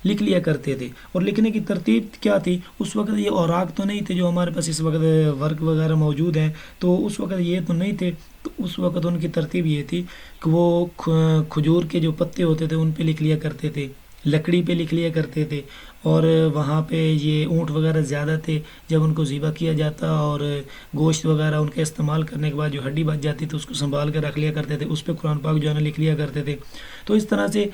لکھ لیا کرتے تھے۔ اور لکھنے کی ترتیب کیا تھی؟ اس وقت یہ اوراق تو نہیں تھے جو ہمارے پاس اس وقت ورق وغیرہ موجود ہیں، تو اس وقت یہ تو نہیں تھے۔ تو اس وقت ان کی ترتیب یہ تھی کہ وہ کھجور کے جو پتے ہوتے تھے ان پہ لکھ لیا کرتے تھے، لکڑی پہ لکھ لیا کرتے تھے، اور وہاں پہ یہ اونٹ وغیرہ زیادہ تھے، جب ان کو ذبح کیا جاتا اور گوشت وغیرہ ان کے استعمال کرنے کے بعد جو ہڈی بچ جاتی تو اس کو سنبھال کر رکھ لیا کرتے تھے، اس پہ قرآن پاک جو ہے نا لکھ لیا کرتے تھے۔ تو اس طرح سے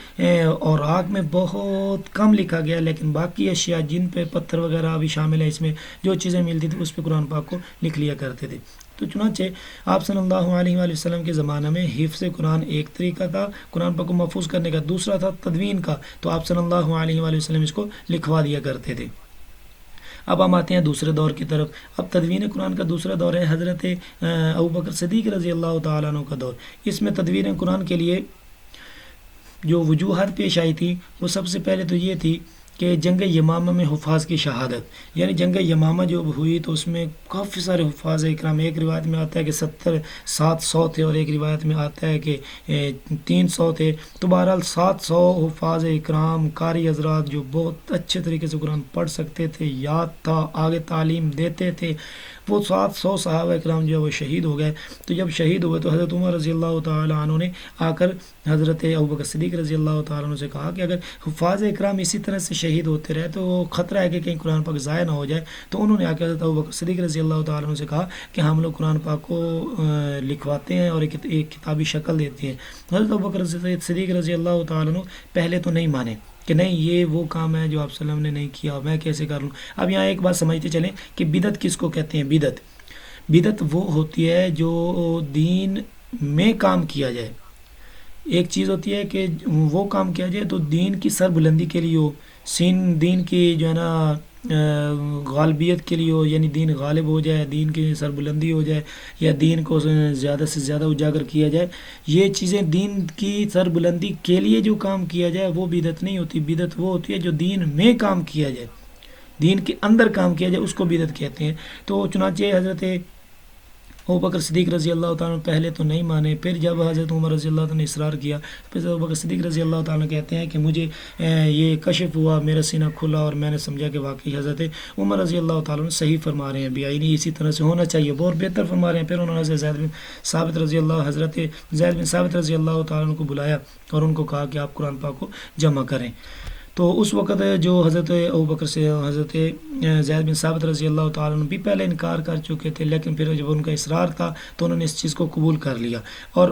اوراق میں بہت کم لکھا گیا، لیکن باقی اشیاء جن پہ پتھر وغیرہ بھی شامل ہے، اس میں جو چیزیں ملتی تھی اس پہ قرآن پاک کو لکھ لیا کرتے تھے۔ تو چنانچہ آپ صلی اللہ علیہ وآلہ وسلم کے زمانہ میں حفظ قرآن ایک طریقہ تھا قرآن پاک کو محفوظ کرنے کا، دوسرا تھا تدوین کا، تو آپ صلی اللہ علیہ وآلہ وسلم اس کو لکھوا دیا کرتے تھے۔ اب ہم آتے ہیں دوسرے دور کی طرف۔ اب تدوین قرآن کا دوسرا دور ہے حضرت ابوبکر صدیق رضی اللہ تعالیٰ عنہ کا دور۔ اس میں تدوین قرآن کے لیے جو وجوہات پیش آئی تھی وہ سب سے پہلے تو یہ تھی کہ جنگ یمامہ میں حفاظ کی شہادت، یعنی جنگ یمامہ جو ہوئی تو اس میں کافی سارے حفاظ اکرام، ایک روایت میں آتا ہے کہ 700 تھے اور ایک روایت میں آتا ہے کہ 300 تھے، تو بہرحال 700 حفاظ اکرام قاری حضرات جو بہت اچھے طریقے سے قرآن پڑھ سکتے تھے، یاد تھا، آگے تعلیم دیتے تھے، وہ 700 صحابہ اکرام جو ہے وہ شہید ہو گئے۔ تو جب شہید ہوئے تو حضرت عمر رضی اللہ تعالیٰ عنہ نے آ کر حضرت ابوبکر صدیق رضی اللہ تعالیٰ عنہ سے کہا کہ اگر حفاظ اکرام اسی طرح سے شہید ہوتے رہے تو خطرہ ہے کہ کہیں قرآن پاک ضائع نہ ہو جائے۔ تو انہوں نے آ کے حضرت ابوبکر صدیق رضی اللہ تعالیٰ عنہ سے کہا کہ ہم لوگ قرآن پاک کو لکھواتے ہیں اور ایک کتابی شکل دیتے ہیں۔ حضرت ابوبکر صدیق رضی اللہ تعالیٰ عنہ پہلے تو نہیں مانے کہ نہیں یہ وہ کام ہے جو آپ صلی اللہ علیہ وسلم نے نہیں کیا، میں کیسے کر لوں۔ اب یہاں ایک بات سمجھتے چلیں کہ بدعت کس کو کہتے ہیں۔ بدعت وہ ہوتی ہے جو دین میں کام کیا جائے۔ ایک چیز ہوتی ہے کہ وہ کام کیا جائے تو دین کی سر بلندی کے لیے ہو، دین کی جو ہے نا غالبیت کے لیے ہو، یعنی دین غالب ہو جائے، دین کی سر بلندی ہو جائے، یا دین کو زیادہ سے زیادہ اجاگر کیا جائے۔ یہ چیزیں دین کی سر بلندی کے لیے جو کام کیا جائے وہ بدعت نہیں ہوتی۔ بدعت وہ ہوتی ہے جو دین میں کام کیا جائے، دین کے اندر کام کیا جائے، اس کو بدعت کہتے ہیں۔ تو چنانچہ حضرت ابوبکر صدیق رضی اللہ تعالیٰ پہلے تو نہیں مانے، پھر جب حضرت عمر رضی اللہ تعالیٰ نے اصرار کیا، پھر ابوبکر صدیق رضی اللہ تعالیٰ کہتے ہیں کہ مجھے یہ کشف ہوا، میرا سینہ کھلا اور میں نے سمجھا کہ واقعی حضرت عمر رضی اللہ تعالیٰ صحیح فرما رہے ہیں، بیائی اسی طرح سے ہونا چاہیے، بہت بہتر فرما رہے ہیں۔ پھر انہوں نے حضرت زید بن ثابت رضی اللہ تعالیٰ کو بلایا اور ان کو کہا کہ آپ قرآن پاک کو جمع کریں۔ تو اس وقت جو حضرت ابوبکر سے حضرت زید بن ثابت رضی اللہ تعالیٰ عنہ بھی پہلے انکار کر چکے تھے، لیکن پھر جب ان کا اصرار تھا تو انہوں نے اس چیز کو قبول کر لیا، اور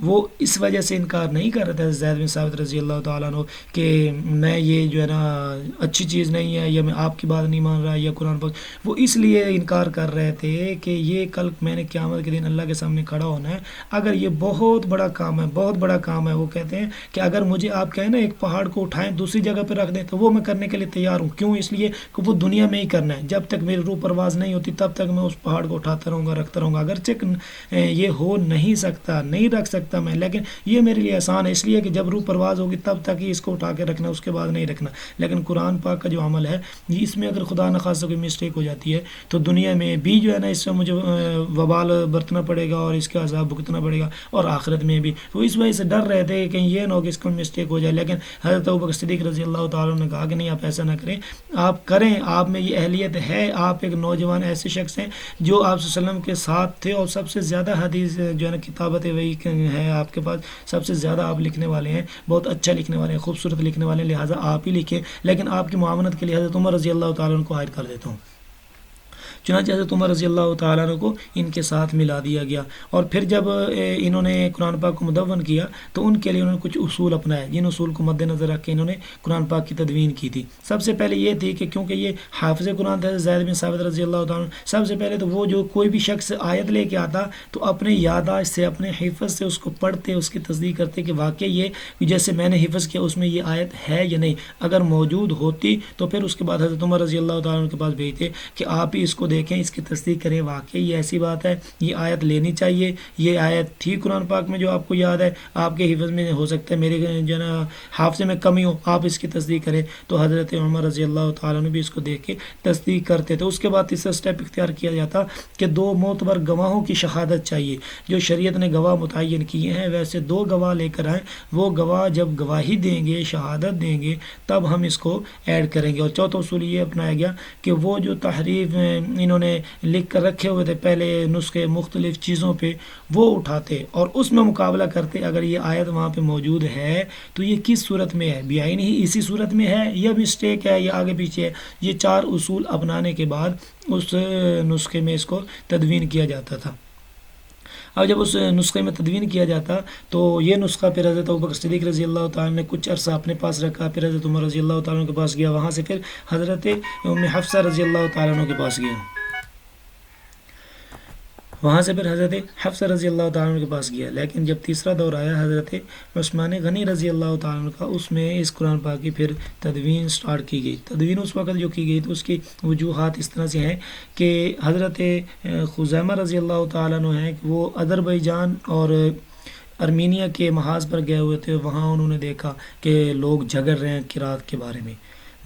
وہ اس وجہ سے انکار نہیں کر رہے تھے زید بن ثابت رضی اللہ تعالیٰ عنہ کہ میں یہ جو ہے نا اچھی چیز نہیں ہے، یا میں آپ کی بات نہیں مان رہا، یا قرآن پاک، وہ اس لیے انکار کر رہے تھے کہ یہ کل میں نے قیامت کے دن اللہ کے سامنے کھڑا ہونا ہے، اگر یہ بہت بڑا کام ہے، بہت بڑا کام ہے۔ وہ کہتے ہیں کہ اگر مجھے آپ کہیں نا ایک پہاڑ کو اٹھائیں دوسری جگہ پہ رکھ دیں تو وہ میں کرنے کے لیے تیار ہوں، کیوں؟ اس لیے کہ وہ دنیا میں ہی کرنا ہے، جب تک میری روح پرواز نہیں ہوتی تب تک میں اس پہاڑ کو اٹھاتا رہوں گا، رکھتا رہوں گا، اگرچہ یہ ہو نہیں سکتا، نہیں رکھ سکتا میں، لیکن یہ میرے لیے آسان ہے، اس لیے کہ جب روح پرواز ہوگی تب تک ہی اس کو اٹھا کے رکھنا، اس کے بعد نہیں رکھنا۔ لیکن قرآن پاک کا جو عمل ہے اس میں اگر خدا نخواستہ کوئی مسٹیک ہو جاتی ہے تو دنیا میں بھی جو ہے نا اس سے مجھے وبال برتنا پڑے گا اور اس کا عذاب بھگتنا پڑے گا، اور آخرت میں بھی۔ تو اس وجہ سے ڈر رہے تھے کہ کہیں یہ نہ ہو کہ اس کو مسٹیک ہو جائے، لیکن حضرت ابوبکر صدیق رضی اللہ تعالیٰ نے کہا کہ نہیں، آپ ایسا نہ کریں، آپ کریں، آپ میں یہ اہلیت ہے، آپ ایک نوجوان ایسے شخص ہیں جو آپ صلی اللہ علیہ وسلم کے ساتھ تھے، اور سب سے زیادہ حدیث جو ہے نا کتابت وہی ہے آپ کے پاس، سب سے زیادہ آپ لکھنے والے ہیں، بہت اچھا لکھنے والے ہیں، خوبصورت لکھنے والے ہیں، لہٰذا آپ ہی لکھیں، لیکن آپ کی معاونت کے لیے حضرت عمر رضی اللہ تعالیٰ عنہ کو ہائر کر دیتا ہوں۔ چنانچہ حضرت عمر رضی اللہ تعالیٰ عنہ کو ان کے ساتھ ملا دیا گیا، اور پھر جب انہوں نے قرآن پاک کو مدون کیا تو ان کے لیے انہوں نے کچھ اصول اپنائے، جن اصول کو مد نظر رکھ کے انہوں نے قرآن پاک کی تدوین کی تھی۔ سب سے پہلے یہ تھی کہ کیونکہ یہ حافظ قرآن تھا زید بن ثابت رضی اللہ تعالیٰ عنہ، سب سے پہلے تو وہ جو کوئی بھی شخص آیت لے کے آتا تو اپنے یادداشت سے، اپنے حفظ سے اس کو پڑھتے، اس کی تصدیق کرتے کہ واقعی یہ جیسے میں نے حفظ کیا اس میں یہ آیت ہے یا نہیں، اگر موجود ہوتی تو پھر اس کے بعد حضرت عمر رضی اللہ تعالیٰ عنہ کے پاس بھیجتے کہ آپ ہی اس کو دیکھیں، اس کی تصدیق کریں، واقعی یہ ایسی بات ہے، یہ آیت لینی چاہیے، یہ آیت تھی قرآن پاک میں جو آپ کو یاد ہے، آپ کے حفظ میں ہو سکتا ہے میرے جو ہے نا حافظے میں کمی ہو، آپ اس کی تصدیق کریں۔ تو حضرت عمر رضی اللہ تعالیٰ نے بھی اس کو دیکھ کے تصدیق کرتے تھے۔ اس کے بعد تیسرا سٹیپ اختیار کیا جاتا کہ 2 معتبر گواہوں کی شہادت چاہیے، جو شریعت نے گواہ متعین کیے ہیں ویسے 2 گواہ لے کر آئیں، وہ گواہ جب گواہی دیں گے، شہادت دیں گے، تب ہم اس کو ایڈ کریں گے۔ اور چوتھا اصول یہ اپنایا گیا کہ وہ جو تحریف انہوں نے لکھ کر رکھے ہوئے تھے پہلے نسخے مختلف چیزوں پہ، وہ اٹھاتے اور اس میں مقابلہ کرتے، اگر یہ آیت وہاں پہ موجود ہے تو یہ کس صورت میں ہے، بیائی نہیں اسی صورت میں ہے، یا مسٹیک ہے، یا آگے پیچھے ہے۔ یہ 4 اصول اپنانے کے بعد اس نسخے میں اس کو تدوین کیا جاتا تھا۔ اب جب اس نسخے میں تدوین کیا جاتا تو یہ نسخہ پھر حضرت ابوبکر صدیق رضی اللہ تعالیٰ نے کچھ عرصہ اپنے پاس رکھا، پھر حضرت عمر رضی اللہ تعالیٰ کے پاس گیا، وہاں سے پھر حضرت ام حفصہ رضی اللہ تعالیٰ کے پاس گیا، وہاں سے پھر حضرت حفصہ رضی اللہ تعالیٰ کے پاس گیا۔ لیکن جب تیسرا دور آیا حضرت عثمان غنی رضی اللہ تعالیٰ کا، اس میں اس قرآن پاک کی پھر تدوین سٹارٹ کی گئی۔ تدوین اس وقت جو کی گئی تو اس کی وجوہات اس طرح سے ہیں کہ حضرت خزیمہ رضی اللہ تعالیٰ ہیں کہ وہ ارمینیا کے محاذ پر گئے ہوئے تھے، وہاں انہوں نے دیکھا کہ لوگ جھگڑ رہے ہیں قرات کے بارے میں۔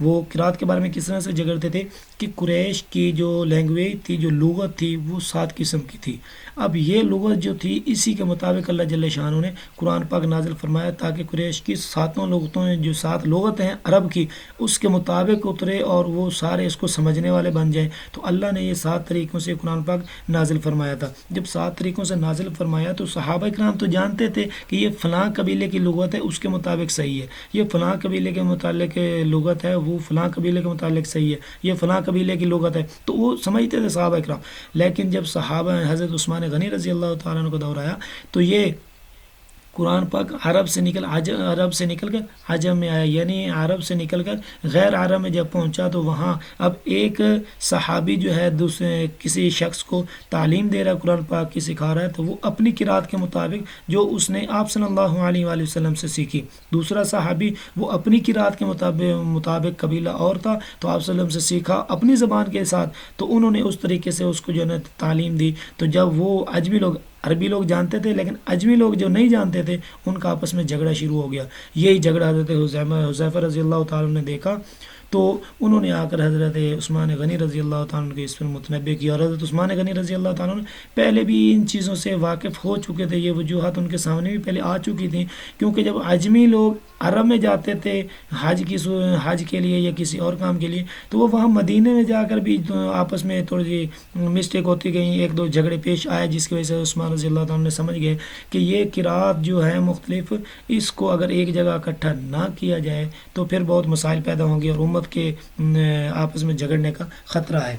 وہ قرات کے بارے میں کس طرح سے جھگڑتے تھے کہ قریش کی جو لینگویج تھی، جو لغت تھی، وہ 7 قسم کی تھی۔ اب یہ لغت جو تھی، اسی کے مطابق اللہ جل شانہ نے قرآن پاک نازل فرمایا تاکہ قریش کی 7 لغتوں جو 7 لغت ہیں عرب کی، اس کے مطابق اترے اور وہ سارے اس کو سمجھنے والے بن جائیں۔ تو اللہ نے یہ 7 طریقوں سے قرآن پاک نازل فرمایا تھا۔ جب 7 طریقوں سے نازل فرمایا تو صحابہ کرام تو جانتے تھے کہ یہ فلاں قبیلے کی لغت ہے، اس کے مطابق صحیح ہے، یہ فلاں قبیلے کے متعلق لغت ہے، وہ فلاں قبیلے کے متعلق صحیح ہے، یہ فلاں قبیلے کی لغت ہے، تو وہ سمجھتے تھے صحابہ کرام۔ لیکن جب صحابہ حضرت عثمان غنی رضی اللہ تعالیٰ عنہ کو دور آیا تو یہ قرآن پاک عرب سے نکل کر عجم میں آیا، یعنی عرب سے نکل کر غیر عرب میں جب پہنچا تو وہاں اب ایک صحابی جو ہے دوسرے کسی شخص کو تعلیم دے رہا ہے، قرآن پاک کی سکھا رہا ہے، تو وہ اپنی قرات کے مطابق جو اس نے آپ صلی اللہ علیہ وآلہ وسلم سے سیکھی۔ دوسرا صحابی وہ اپنی قرات کے مطابق قبیلہ اور تھا تو آپ صلی اللہ علیہ وسلم سے سیکھا اپنی زبان کے ساتھ، تو انہوں نے اس طریقے سے اس کو جو ہے تعلیم دی۔ تو جب وہ اجمی لوگ، عربی لوگ جانتے تھے لیکن اجمی لوگ جو نہیں جانتے تھے، ان کا آپس میں جھگڑا شروع ہو گیا۔ یہی جھگڑا حضرت حذیفہ رضی اللہ تعالیٰ نے دیکھا تو انہوں نے آ کر حضرت عثمان غنی رضی اللہ تعالیٰ کے اس پر متنبع کیا، اور حضرت عثمان غنی رضی اللہ تعالیٰ پہلے بھی ان چیزوں سے واقف ہو چکے تھے، یہ وجوہات ان کے سامنے بھی پہلے آ چکی تھیں، کیونکہ جب اجمی لوگ عرب میں جاتے تھے حج کے لیے یا کسی اور کام کے لیے، تو وہ وہاں مدینے میں جا کر بھی آپس میں تھوڑی سی مسٹیک ہوتی گئیں، 1-2 جھگڑے پیش آئے، جس کی وجہ سے عثمان رضی اللہ تعالیٰ نے سمجھ گئے کہ یہ قرات جو ہے مختلف، اس کو اگر ایک جگہ اکٹھا نہ کیا جائے تو پھر بہت مسائل پیدا ہوں گے اور امت کے آپس میں جھگڑنے کا خطرہ ہے۔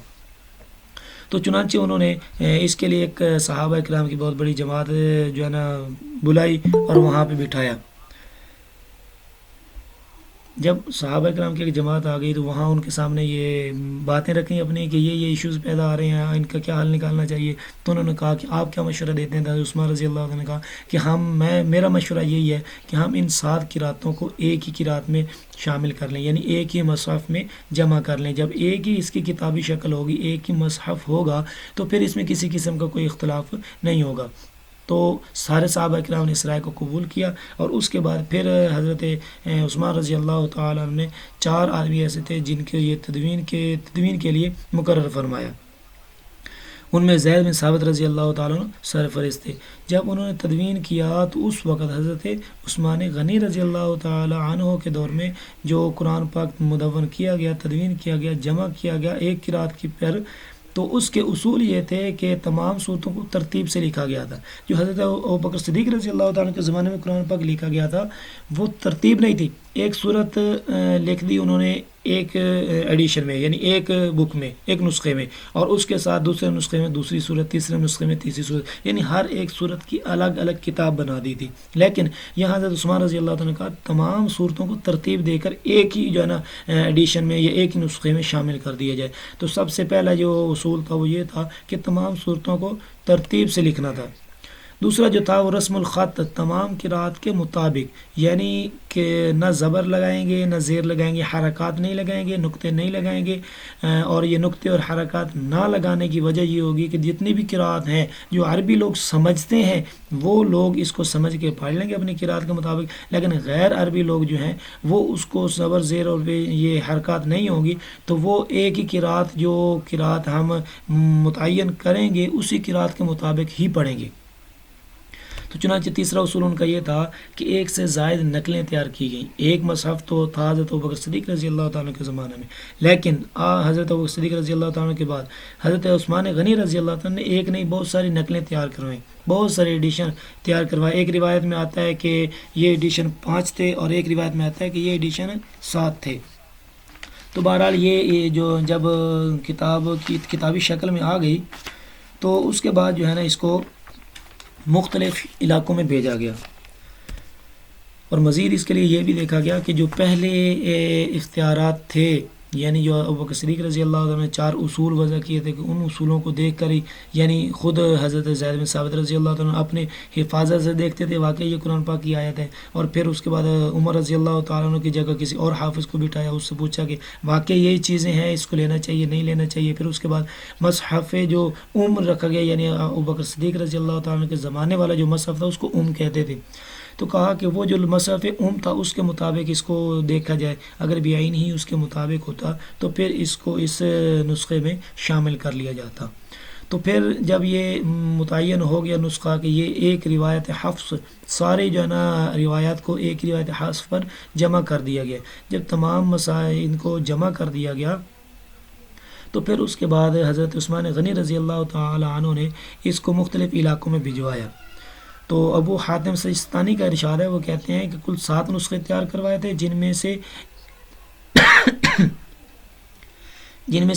تو چنانچہ انہوں نے اس کے لیے ایک صحابہ کرام کی بہت بڑی جماعت جو ہے نا بلائی اور وہاں پہ بٹھایا۔ جب صحابہ کرام کی ایک جماعت آ گئی تو وہاں ان کے سامنے یہ باتیں رکھیں اپنی کہ یہ ایشوز پیدا آ رہے ہیں، ان کا کیا حل نکالنا چاہیے۔ تو انہوں نے کہا کہ آپ کیا مشورہ دیتے ہیں؟ حضرت عثمان رضی اللہ عنہ نے کہا کہ میرا مشورہ یہی ہے کہ ہم ان 7 قراتوں کو ایک ہی قرات میں شامل کر لیں، یعنی ایک ہی مصحف میں جمع کر لیں۔ جب ایک ہی اس کی کتابی شکل ہوگی، ایک ہی مصحف ہوگا، تو پھر اس میں کسی قسم کا کوئی اختلاف نہیں ہوگا۔ تو سارے صحابہ کرام نے اس رائے کو قبول کیا، اور اس کے بعد پھر حضرت عثمان رضی اللہ تعالیٰ عنہ نے 4 آدمی ایسے تھے جن کے یہ تدوین کے لیے مقرر فرمایا۔ ان میں زید بن ثابت رضی اللہ تعالیٰ عنہ سرفرست تھے۔ جب انہوں نے تدوین کیا تو اس وقت حضرت عثمان غنی رضی اللہ تعالیٰ عنہ کے دور میں جو قرآن پاک مدون کیا گیا، تدوین کیا گیا، جمع کیا گیا ایک قرات کی پر، تو اس کے اصول یہ تھے کہ تمام صورتوں کو ترتیب سے لکھا گیا تھا۔ جو حضرت ابوبکر صدیق رضی اللہ تعالیٰ کے زمانے میں قرآن پاک لکھا گیا تھا وہ ترتیب نہیں تھی، ایک صورت لکھ دی انہوں نے ایک ایڈیشن میں، یعنی ایک بک میں، ایک نسخے میں، اور اس کے ساتھ دوسرے نسخے میں دوسری صورت، تیسرے نسخے میں تیسری صورت، یعنی ہر ایک صورت کی الگ الگ کتاب بنا دی تھی۔ لیکن یہاں حضرت عثمان رضی اللہ تعالیٰ نے کہا تمام صورتوں کو ترتیب دے کر ایک ہی جو ہے نا ایڈیشن میں یا ایک ہی نسخے میں شامل کر دیا جائے۔ تو سب سے پہلا جو اصول تھا وہ یہ تھا کہ تمام صورتوں کو ترتیب سے لکھنا تھا۔ دوسرا جو تھا وہ رسم الخط، تمام قرات کے مطابق، یعنی کہ نہ زبر لگائیں گے، نہ زیر لگائیں گے، حرکات نہیں لگائیں گے، نقطے نہیں لگائیں گے، اور یہ نقطے اور حرکات نہ لگانے کی وجہ یہ ہوگی کہ جتنی بھی قرات ہیں جو عربی لوگ سمجھتے ہیں وہ لوگ اس کو سمجھ کے پڑھ لیں گے اپنی قرات کے مطابق، لیکن غیر عربی لوگ جو ہیں وہ اس کو زبر زیر اور یہ حرکات نہیں ہوگی، تو وہ ایک ہی قرات جو قرات ہم متعین کریں گے اسی قرات کے مطابق ہی پڑھیں گے۔ تو چنانچہ تیسرا اصول ان کا یہ تھا کہ ایک سے زائد نقلیں تیار کی گئیں۔ ایک مصحف تو تھا حضرت ابوبکر صدیق رضی اللہ تعالیٰ کے زمانے میں، لیکن حضرت ابوبکر صدیق رضی اللہ تعالیٰ کے بعد حضرت عثمان غنی رضی اللہ تعالیٰ نے ایک نہیں بہت ساری نقلیں تیار کروائیں، بہت سارے ایڈیشن تیار کروائے۔ ایک روایت میں آتا ہے کہ یہ ایڈیشن 5 تھے، اور ایک روایت میں آتا ہے کہ یہ ایڈیشن 7 تھے۔ تو بہرحال یہ جو جب کتاب کی کتابی شکل میں آ گئی تو اس کے بعد جو ہے نا اس کو مختلف علاقوں میں بھیجا گیا، اور مزید اس کے لیے یہ بھی دیکھا گیا کہ جو پہلے اختیارات تھے یعنی جو ابو بکر صدیق رضی اللہ عنہ نے 4 اصول وضع کیے تھے کہ ان اصولوں کو دیکھ کر ہی یعنی خود حضرت زید بن ثابت رضی اللہ عنہ اپنے حفاظت سے دیکھتے تھے واقعی یہ قرآن پاک کی آیت ہے، اور پھر اس کے بعد عمر رضی اللہ تعالیٰ عنہ کی جگہ کسی اور حافظ کو بٹھایا، اس سے پوچھا کہ واقعی یہی چیزیں ہیں، اس کو لینا چاہیے نہیں لینا چاہیے۔ پھر اس کے بعد مصحف جو رکھا گیا، یعنی ابو بکر صدیق رضی اللہ تعالیٰ عنہ کے زمانے والا جو مصحف تھا اس کو کہتے تھے، تو کہا کہ وہ جو مصحف تھا اس کے مطابق اس کو دیکھا جائے، اگر بعین ہی اس کے مطابق ہوتا تو پھر اس کو اس نسخے میں شامل کر لیا جاتا۔ تو پھر جب یہ متعین ہو گیا نسخہ کہ یہ ایک روایت حفص، سارے جو ہے نا روایات کو ایک روایت حفص پر جمع کر دیا گیا، جب تمام مسائل ان کو جمع کر دیا گیا تو پھر اس کے بعد حضرت عثمان غنی رضی اللہ تعالی عنہ نے اس کو مختلف علاقوں میں بھجوایا۔ تو ابو حاتم سجستانی کا ارشاد ہے، وہ کہتے ہیں کہ کل 7 نسخے تیار کروائے تھے، جن میں سے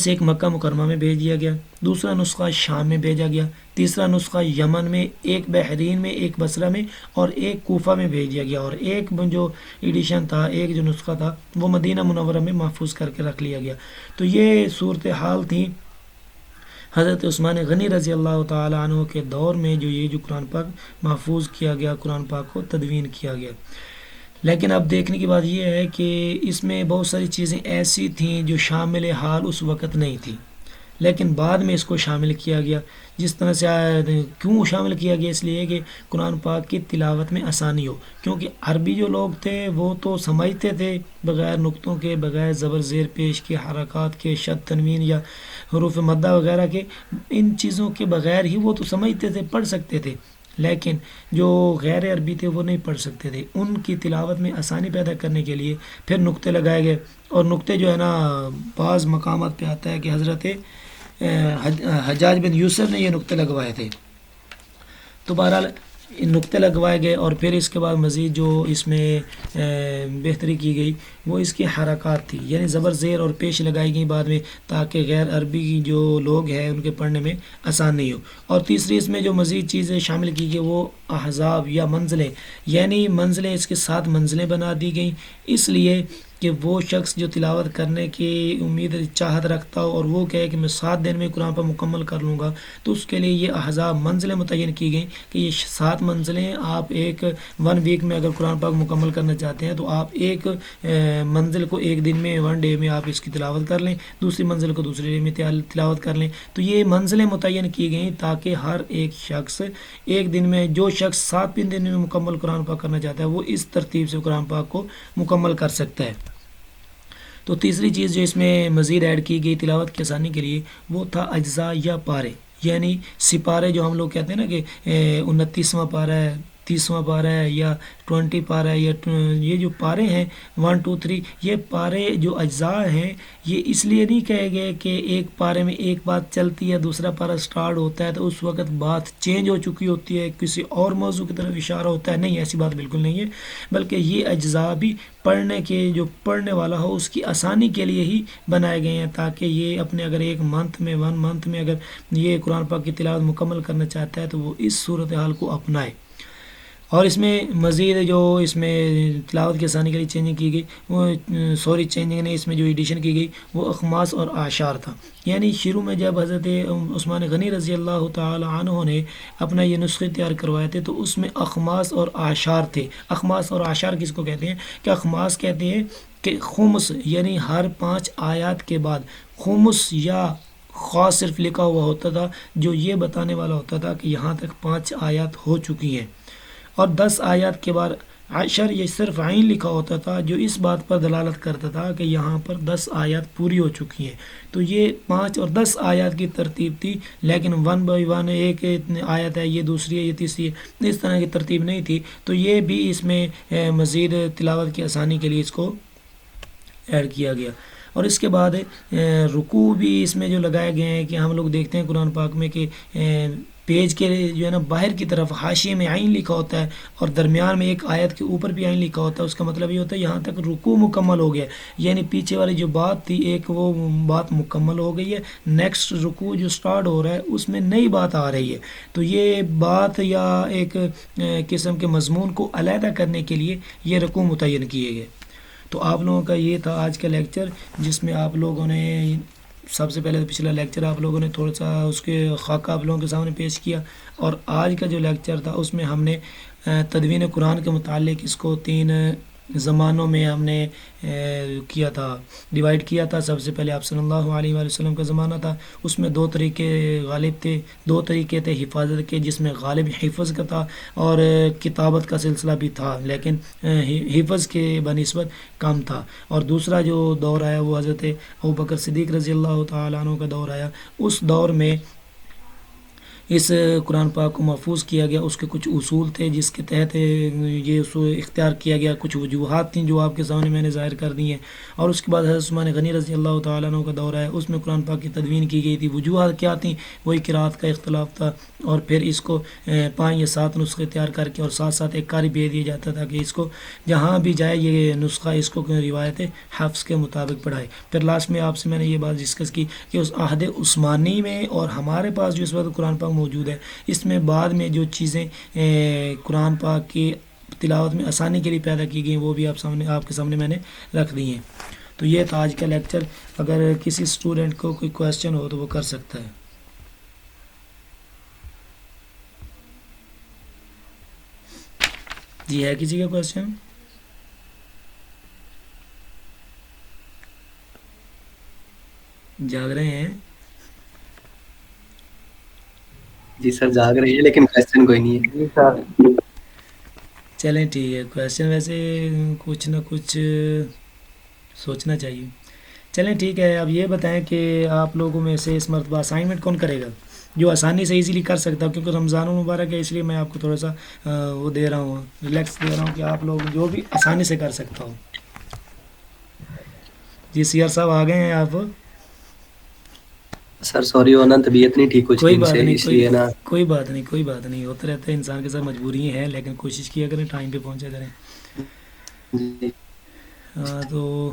ایک مکہ مکرمہ میں بھیج دیا گیا، دوسرا نسخہ شام میں بھیجا گیا، تیسرا نسخہ یمن میں، ایک بحرین میں، ایک بصرہ میں اور ایک کوفہ میں بھیج دیا گیا، اور ایک جو ایڈیشن تھا، ایک جو نسخہ تھا وہ مدینہ منورہ میں محفوظ کر کے رکھ لیا گیا۔ تو یہ صورتحال تھی حضرت عثمان غنی رضی اللہ تعالی عنہ کے دور میں، جو قرآن پاک محفوظ کیا گیا، قرآن پاک کو تدوین کیا گیا۔ لیکن اب دیکھنے کی بات یہ ہے کہ اس میں بہت ساری چیزیں ایسی تھیں جو شامل حال اس وقت نہیں تھیں، لیکن بعد میں اس کو شامل کیا گیا۔ جس طرح سے کیوں شامل کیا گیا؟ اس لیے کہ قرآن پاک کی تلاوت میں آسانی ہو، کیونکہ عربی جو لوگ تھے وہ تو سمجھتے تھے بغیر نقطوں کے، بغیر زبر زیر پیش کے، حرکات کے، شد تنوین یا حروف مدہ وغیرہ کے، ان چیزوں کے بغیر ہی وہ تو سمجھتے تھے، پڑھ سکتے تھے، لیکن جو غیر عربی تھے وہ نہیں پڑھ سکتے تھے۔ ان کی تلاوت میں آسانی پیدا کرنے کے لیے پھر نقطے لگائے گئے، اور نقطے جو ہے نا بعض مقامات پہ آتا ہے کہ حضرت حجاج بن یوسف نے یہ نقطے لگوائے تھے۔ تو بہرحال نقطے لگوائے گئے، اور پھر اس کے بعد مزید جو اس میں بہتری کی گئی وہ اس کی حرکات تھی، یعنی زبر زیر اور پیش لگائی گئی بعد میں، تاکہ غیر عربی کی جو لوگ ہیں ان کے پڑھنے میں آسان نہیں ہو۔ اور تیسری اس میں جو مزید چیزیں شامل کی گئی وہ احزاب یا منزلیں، یعنی منزلیں، اس کے 7 منزلیں بنا دی گئیں، اس لیے کہ وہ شخص جو تلاوت کرنے کی امید چاہت رکھتا ہو اور وہ کہے کہ میں 7 دن میں قرآن پر مکمل کر لوں گا، تو اس کے لیے یہ احزاب منزلیں متعین کی گئیں کہ یہ 7 منزلیں آپ ایک 1 ویک میں اگر قرآن پاک مکمل کرنا چاہتے ہیں تو آپ ایک منزل کو ایک دن میں 1 ڈے میں آپ اس کی تلاوت کر لیں، دوسری منزل کو دوسرے ڈے میں تلاوت کر لیں۔ تو یہ منزلیں متعین کی گئیں تاکہ ہر ایک شخص ایک دن میں، جو شخص 7 دن میں مکمل قرآن پاک کرنا چاہتا ہے وہ اس ترتیب سے قرآن پاک کو مکمل کر سکتا ہے۔ تو تیسری چیز جو اس میں مزید ایڈ کی گئی تلاوت کی آسانی کے لیے وہ تھا اجزاء یا پارے، یعنی سپارے جو ہم لوگ کہتے ہیں نا کہ 29واں پارہ ہے، 30واں پارہ ہے یا 20 پارہ ہے، یا یہ جو پارے ہیں 1 2 3، یہ پارے جو اجزاء ہیں یہ اس لیے نہیں کہے گئے کہ ایک پارے میں ایک بات چلتی ہے، دوسرا پارہ سٹارٹ ہوتا ہے تو اس وقت بات چینج ہو چکی ہوتی ہے، کسی اور موضوع کی طرف اشارہ ہوتا ہے، نہیں، ایسی بات بالکل نہیں ہے، بلکہ یہ اجزاء بھی پڑھنے کے جو پڑھنے والا ہو اس کی آسانی کے لیے ہی بنائے گئے ہیں، تاکہ یہ اپنے اگر ایک منتھ میں 1 منتھ میں اگر یہ قرآن پاک کی تلاوت مکمل کرنا چاہتا ہے تو وہ اس صورتحال کو اپنائے۔ اور اس میں مزید جو اس میں تلاوت کی آسانی کے لیے چینجنگ کی گئی وہ چینجنگ نے اس میں جو ایڈیشن کی گئی وہ اخماس اور اعشار تھا، یعنی شروع میں جب حضرت عثمان غنی رضی اللہ تعالی عنہ نے اپنا یہ نسخے تیار کروائے تھے تو اس میں اخماس اور اعشار تھے۔ اخماس اور اعشار کس کو کہتے ہیں؟ کہ اخماس کہتے ہیں کہ خمس، یعنی ہر 5 آیات کے بعد خمس یا خاص صرف لکھا ہوا ہوتا تھا جو یہ بتانے والا ہوتا تھا کہ یہاں تک 5 آیات ہو چکی ہیں، اور 10 آیات کے بعد عشر یہ صرف عین لکھا ہوتا تھا جو اس بات پر دلالت کرتا تھا کہ یہاں پر 10 آیات پوری ہو چکی ہیں۔ تو یہ 5 اور 10 آیات کی ترتیب تھی، لیکن 1 بائی 1 ایک آیت ہے، یہ دوسری ہے، یہ تیسری ہے، اس طرح کی ترتیب نہیں تھی۔ تو یہ بھی اس میں مزید تلاوت کی آسانی کے لیے اس کو ایڈ کیا گیا۔ اور اس کے بعد رکوع بھی اس میں جو لگائے گئے ہیں کہ ہم لوگ دیکھتے ہیں قرآن پاک میں کہ پیج کے جو ہے نا باہر کی طرف حاشیے میں عین لکھا ہوتا ہے اور درمیان میں ایک آیت کے اوپر بھی عین لکھا ہوتا ہے، اس کا مطلب یہ ہوتا ہے یہاں تک رکوع مکمل ہو گیا، یعنی پیچھے والی جو بات تھی ایک وہ بات مکمل ہو گئی ہے، نیکسٹ رکوع جو سٹارٹ ہو رہا ہے اس میں نئی بات آ رہی ہے۔ تو یہ بات یا ایک قسم کے مضمون کو علیحدہ کرنے کے لیے یہ رکوع متعین کیے گئے۔ تو آپ لوگوں کا یہ تھا آج کا لیکچر، جس میں آپ لوگوں نے سب سے پہلے تو پچھلا لیکچر آپ لوگوں نے تھوڑا سا اس کے خاکہ آپ لوگوں کے سامنے پیش کیا، اور آج کا جو لیکچر تھا اس میں ہم نے تدوین قرآن کے متعلق اس کو 3 زمانوں میں ہم نے کیا تھا، ڈیوائیڈ کیا تھا۔ سب سے پہلے آپ صلی اللہ علیہ وآلہ وسلم کا زمانہ تھا، اس میں 2 طریقے غالب تھے، 2 طریقے تھے حفاظت کے، جس میں غالب حفظ کا تھا اور کتابت کا سلسلہ بھی تھا، لیکن حفظ کے بنسبت کم تھا۔ اور دوسرا جو دور آیا وہ حضرت ابوبکر صدیق رضی اللہ تعالیٰ عنہ کا دور آیا۔ اس دور میں اس قرآن پاک کو محفوظ کیا گیا، اس کے کچھ اصول تھے جس کے تحت یہ اصول اختیار کیا گیا، کچھ وجوہات تھیں جو آپ کے سامنے میں نے ظاہر کر دی ہیں۔ اور اس کے بعد حضرت عثمان غنی رضی اللہ تعالیٰ عنہ کا دور ہے، اس میں قرآن پاک کی تدوین کی گئی تھی۔ وجوہات کیا تھیں؟ وہی قرأت کا اختلاف تھا، اور پھر اس کو 5 یا 7 نسخے تیار کر کے اور ساتھ ساتھ ایک قاری بھیج دیا جاتا تھا کہ اس کو جہاں بھی جائے یہ نسخہ اس کو روایت حفظ کے مطابق پڑھائے۔ پھر لاسٹ میں آپ سے میں نے یہ بات ڈسکس کی کہ اس عہد عثمانی میں اور ہمارے پاس جو اس وقت قرآن پاک موجود ہے، اس میں بعد میں جو چیزیں قرآن پاک کی تلاوت میں آسانی کے لیے پیدا کی گئی وہ بھی آپ کے سامنے میں نے رکھ دی ہیں۔ تو یہ تھا آج کا لیکچر۔ اگر کسی اسٹوڈنٹ کو کوئی کویسچن ہو تو وہ کر سکتا ہے۔ جی ہے کسی کا کویسچن؟ جاگ رہے ہیں؟ جی سر جاگ رہی ہے، لیکن کویسچن کوئی نہیں ہے۔ جی سر۔ چلیں ٹھیک ہے، کویسچن ویسے کچھ نہ کچھ سوچنا چاہیے۔ چلیں ٹھیک ہے، اب یہ بتائیں کہ آپ لوگوں میں سے اس مرتبہ اسائنمنٹ کون کرے گا جو آسانی سے ایزیلی کر سکتا ہوں، کیونکہ رمضان المبارک ہے اس لیے میں آپ کو تھوڑا سا وہ دے رہا ہوں، ریلیکس دے رہا ہوں کہ آپ لوگ جو بھی آسانی سے کر سکتا ہوں۔ جی سیار صاحب آ گئے ہیں آپ؟ سر سوری ہونا، طبیعت نہیں ٹھیک کچھ کوئی دن بات سے، نہیں، اس لیے نا۔ کوئی بات نہیں، کوئی بات نہیں، ہوتا رہتا ہے انسان کے ساتھ، مجبوری ہیں، لیکن کوشش کیا کریں ٹائم پہ پہنچا کریں۔ جی تو